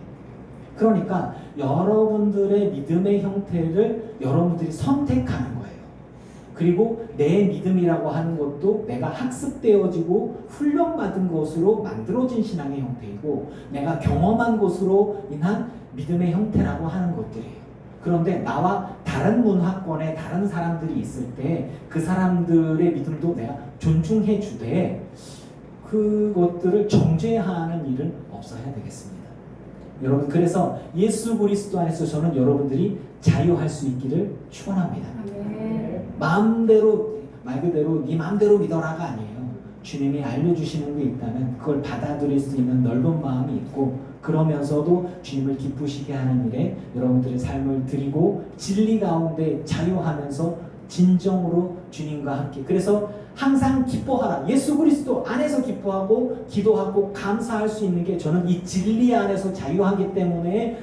그러니까 여러분들의 믿음의 형태를 여러분들이 선택하는 거예요. 그리고 내 믿음이라고 하는 것도 내가 학습되어지고 훈련받은 것으로 만들어진 신앙의 형태이고 내가 경험한 것으로 인한 믿음의 형태라고 하는 것들이에요. 그런데 나와 다른 문화권에 다른 사람들이 있을 때 그 사람들의 믿음도 내가 존중해 주되 그것들을 정죄하는 일은 없어야 되겠습니다. 여러분, 그래서 예수 그리스도 안에서 저는 여러분들이 자유할 수 있기를 축원합니다. 마음대로, 말 그대로 네 마음대로 믿어라가 아니에요. 주님이 알려주시는 게 있다면 그걸 받아들일 수 있는 넓은 마음이 있고 그러면서도 주님을 기쁘시게 하는 일에 여러분들의 삶을 드리고 진리 가운데 자유하면서 진정으로 주님과 함께. 그래서 항상 기뻐하라. 예수 그리스도 안에서 기뻐하고 기도하고 감사할 수 있는 게 저는 이 진리 안에서 자유하기 때문에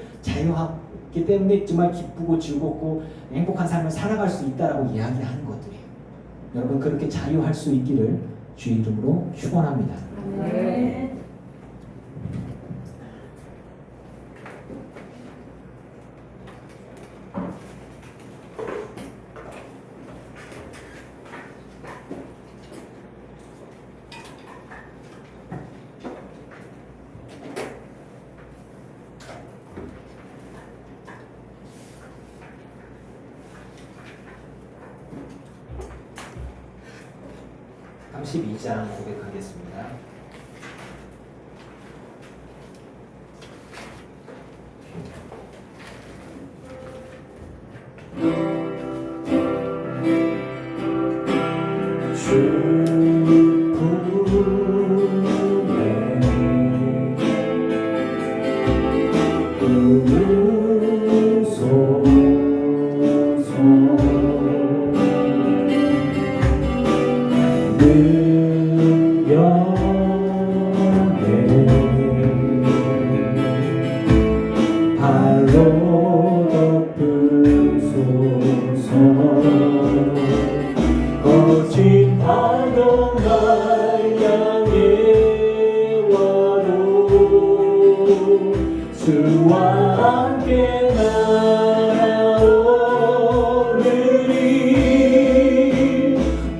정말 기쁘고 즐겁고 행복한 삶을 살아갈 수 있다라고 이야기하는 것들이에요. 여러분, 그렇게 자유할 수 있기를 주 이름으로 축원합니다. 아멘. 32장 고백하겠습니다. 주와 함께 날아오르리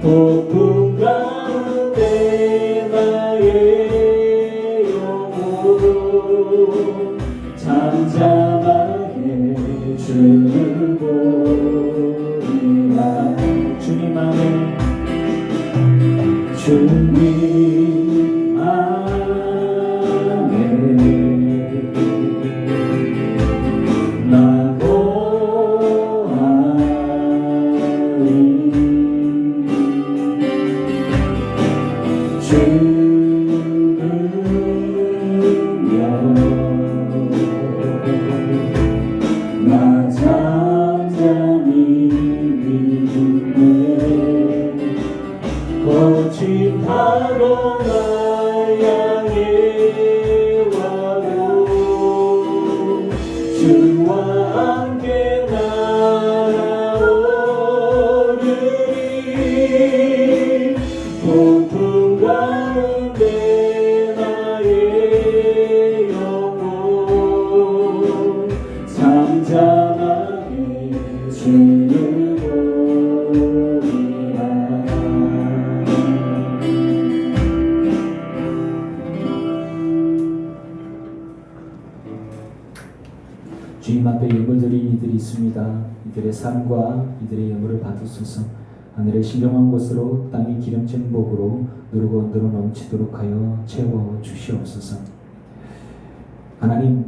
폭풍 가운데 나의 영혼 잠잠하게 주를 보리라 주님 안에 주님 안에 나 잠잠히 믿네 거친 파도 날 향해 와도 주와 함께 날아오르리 폭풍 가운데 나의 영혼 잠잠하게 주를 보리라 주님 앞에 예물 드릴 이들이 있습니다. 이들의 삶과 이들의 예물을 받으소서. 하늘의 신령한 곳으로 땅의 기름진 복으로 누르고 흔들어 넘치도록 하여 채워 주시옵소서. 하나님,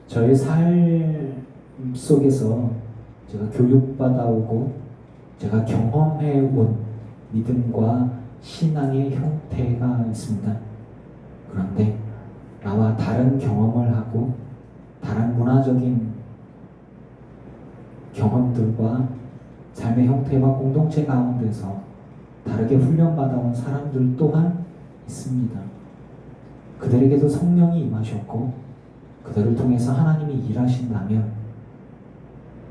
저의 삶 속에서 제가 교육받아오고 제가 경험해온 믿음과 신앙의 형태가 있습니다. 그런데 나와 다른 경험을 하고 다른 문화적인 경험들과 삶의 형태와 공동체 가운데서 다르게 훈련받아온 사람들 또한 있습니다. 그들에게도 성령이 임하셨고 그들을 통해서 하나님이 일하신다면,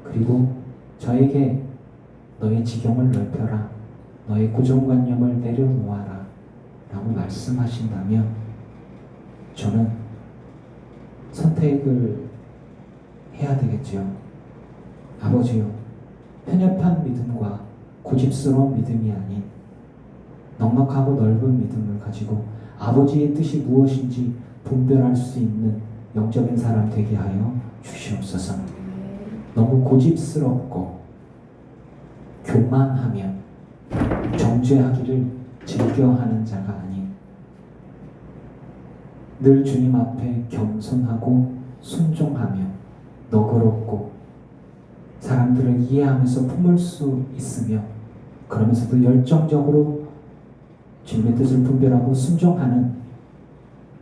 그리고 저에게 너의 지경을 넓혀라, 너의 고정관념을 내려놓아라 라고 말씀하신다면 저는 선택을 해야 되겠지요. 아버지요, 편협한 믿음과 고집스러운 믿음이 아닌 넉넉하고 넓은 믿음을 가지고 아버지의 뜻이 무엇인지 분별할 수 있는 영적인 사람 되게 하여 주시옵소서. 너무 고집스럽고 교만하며 정죄하기를 즐겨하는 자가 아닌 늘 주님 앞에 겸손하고 순종하며 너그럽고 사람들을 이해하면서 품을 수 있으며 그러면서도 열정적으로 주님의 뜻을 분별하고 순종하는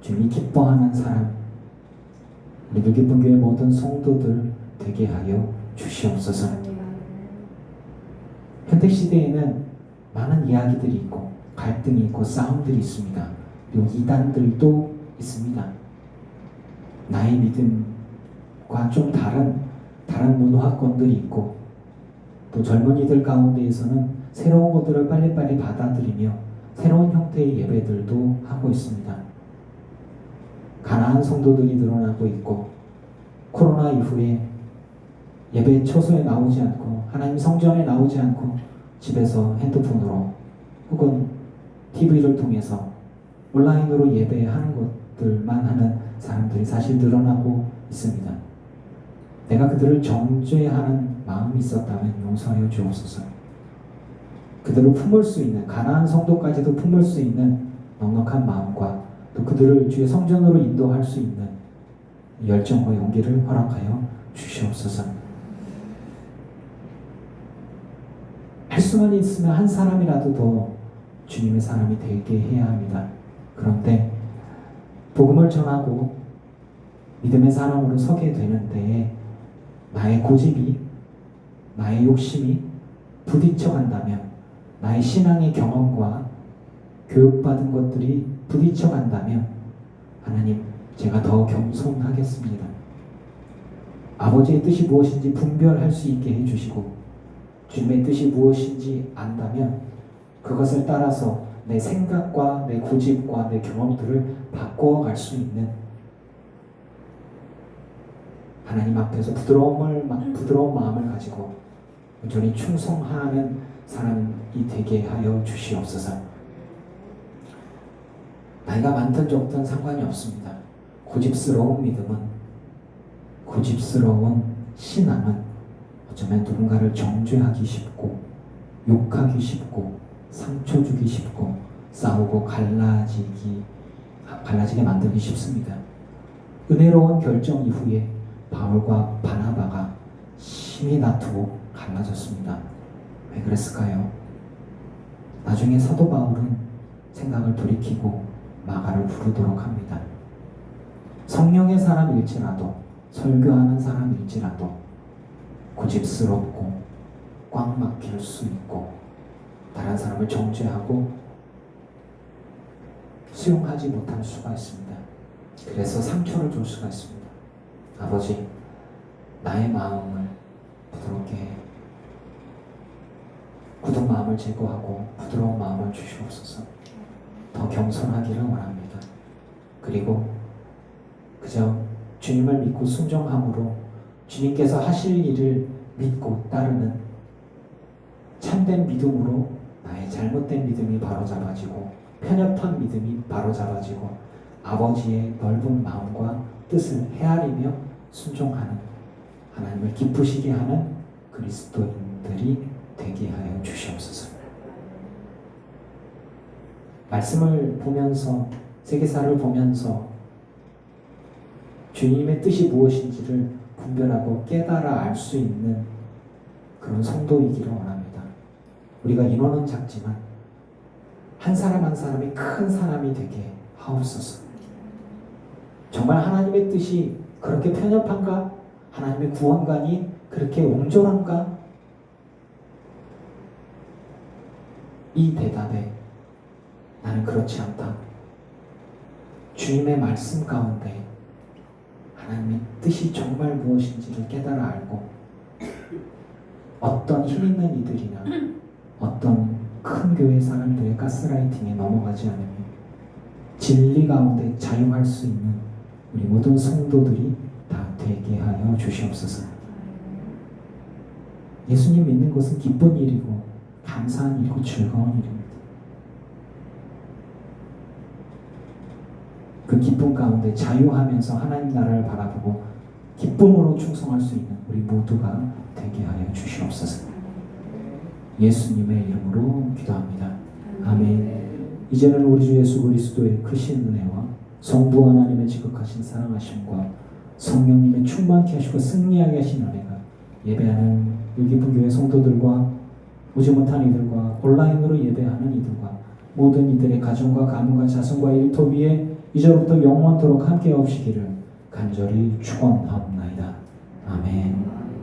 주님이 기뻐하는 사람, 우리 기쁜 교회 모든 성도들 되게 하여 주시옵소서. 현대시대에는 많은 이야기들이 있고 갈등이 있고 싸움들이 있습니다. 그리고 이단들도 있습니다. 나의 믿음과 좀 다른 문화권들이 있고 또 젊은이들 가운데에서는 새로운 것들을 빨리빨리 받아들이며 새로운 형태의 예배들도 하고 있습니다. 가난한 성도들이 늘어나고 있고 코로나 이후에 예배 처소에 나오지 않고 하나님 성전에 나오지 않고 집에서 핸드폰으로 혹은 TV를 통해서 온라인으로 예배하는 것들만 하는 사람들이 사실 늘어나고 있습니다. 내가 그들을 정죄하는 마음이 있었다면 용서하여 주옵소서. 그들을 품을 수 있는, 가난한 성도까지도 품을 수 있는 넉넉한 마음과 또 그들을 주의 성전으로 인도할 수 있는 열정과 용기를 허락하여 주시옵소서. 할 수만 있으면 한 사람이라도 더 주님의 사람이 되게 해야 합니다. 그런데 복음을 전하고 믿음의 사람으로 서게 되는 데에 나의 고집이, 나의 욕심이 부딪혀 간다면, 나의 신앙의 경험과 교육받은 것들이 부딪혀 간다면, 하나님, 제가 더 겸손하겠습니다. 아버지의 뜻이 무엇인지 분별할 수 있게 해주시고, 주님의 뜻이 무엇인지 안다면 그것을 따라서 내 생각과 내 고집과 내 경험들을 바꿔갈 수 있는, 하나님 앞에서 부드러운 마음을 가지고 온전히 충성하는 사람이 되게 하여 주시옵소서. 나이가 많든 적든 상관이 없습니다. 고집스러운 믿음은, 고집스러운 신앙은 어쩌면 누군가를 정죄하기 쉽고, 욕하기 쉽고, 상처 주기 쉽고, 싸우고 갈라지게 만들기 쉽습니다. 은혜로운 결정 이후에 바울과 바나바가 심히 다투고 갈라졌습니다. 왜 그랬을까요? 나중에 사도 바울은 생각을 돌이키고 마가를 부르도록 합니다. 성령의 사람일지라도, 설교하는 사람일지라도 고집스럽고 꽉 막힐 수 있고, 다른 사람을 정죄하고 수용하지 못할 수가 있습니다. 그래서 상처를 줄 수가 있습니다. 아버지, 나의 마음을 부드럽게 해. 굳은 마음을 제거하고 부드러운 마음을 주시옵소서. 더 겸손하기를 원합니다. 그리고 그저 주님을 믿고 순종함으로 주님께서 하실 일을 믿고 따르는 참된 믿음으로 나의 잘못된 믿음이 바로잡아지고, 편협한 믿음이 바로잡아지고, 아버지의 넓은 마음과 뜻을 헤아리며 순종하는, 하나님을 기쁘시게 하는 그리스도인들이 되게 하여 주시옵소서. 말씀을 보면서, 세계사를 보면서 주님의 뜻이 무엇인지를 분별하고 깨달아 알 수 있는 그런 성도이기를 원합니다. 우리가 인원은 작지만 한 사람 한 사람이 큰 사람이 되게 하옵소서. 정말 하나님의 뜻이 그렇게 편협한가? 하나님의 구원관이 그렇게 옹졸한가? 이 대답에 나는 그렇지 않다. 주님의 말씀 가운데 하나님의 뜻이 정말 무엇인지를 깨달아 알고, 어떤 힘 있는 이들이나 어떤 큰 교회 사람들의 가스라이팅에 넘어가지 않으며 진리 가운데 자유할 수 있는 우리 모든 성도들이 다 되게 하여 주시옵소서. 예수님 믿는 것은 기쁜 일이고 감사한 일이고 즐거운 일입니다. 그 기쁨 가운데 자유하면서 하나님 나라를 바라보고 기쁨으로 충성할 수 있는 우리 모두가 되게 하여 주시옵소서. 예수님의 이름으로 기도합니다. 아멘. 이제는 우리 주 예수 그리스도의 크신 은혜와 성부 하나님의 지극하신 사랑하심과 성령님의 충만케 하시고 승리하게 하신 은혜가 예배하는 일기쁜 교회 성도들과 오지 못한 이들과 온라인으로 예배하는 이들과 모든 이들의 가정과 가문과 자손과 일터 위에 이제부터 영원토록 함께 하시기를 간절히 축원하옵나이다. 아멘.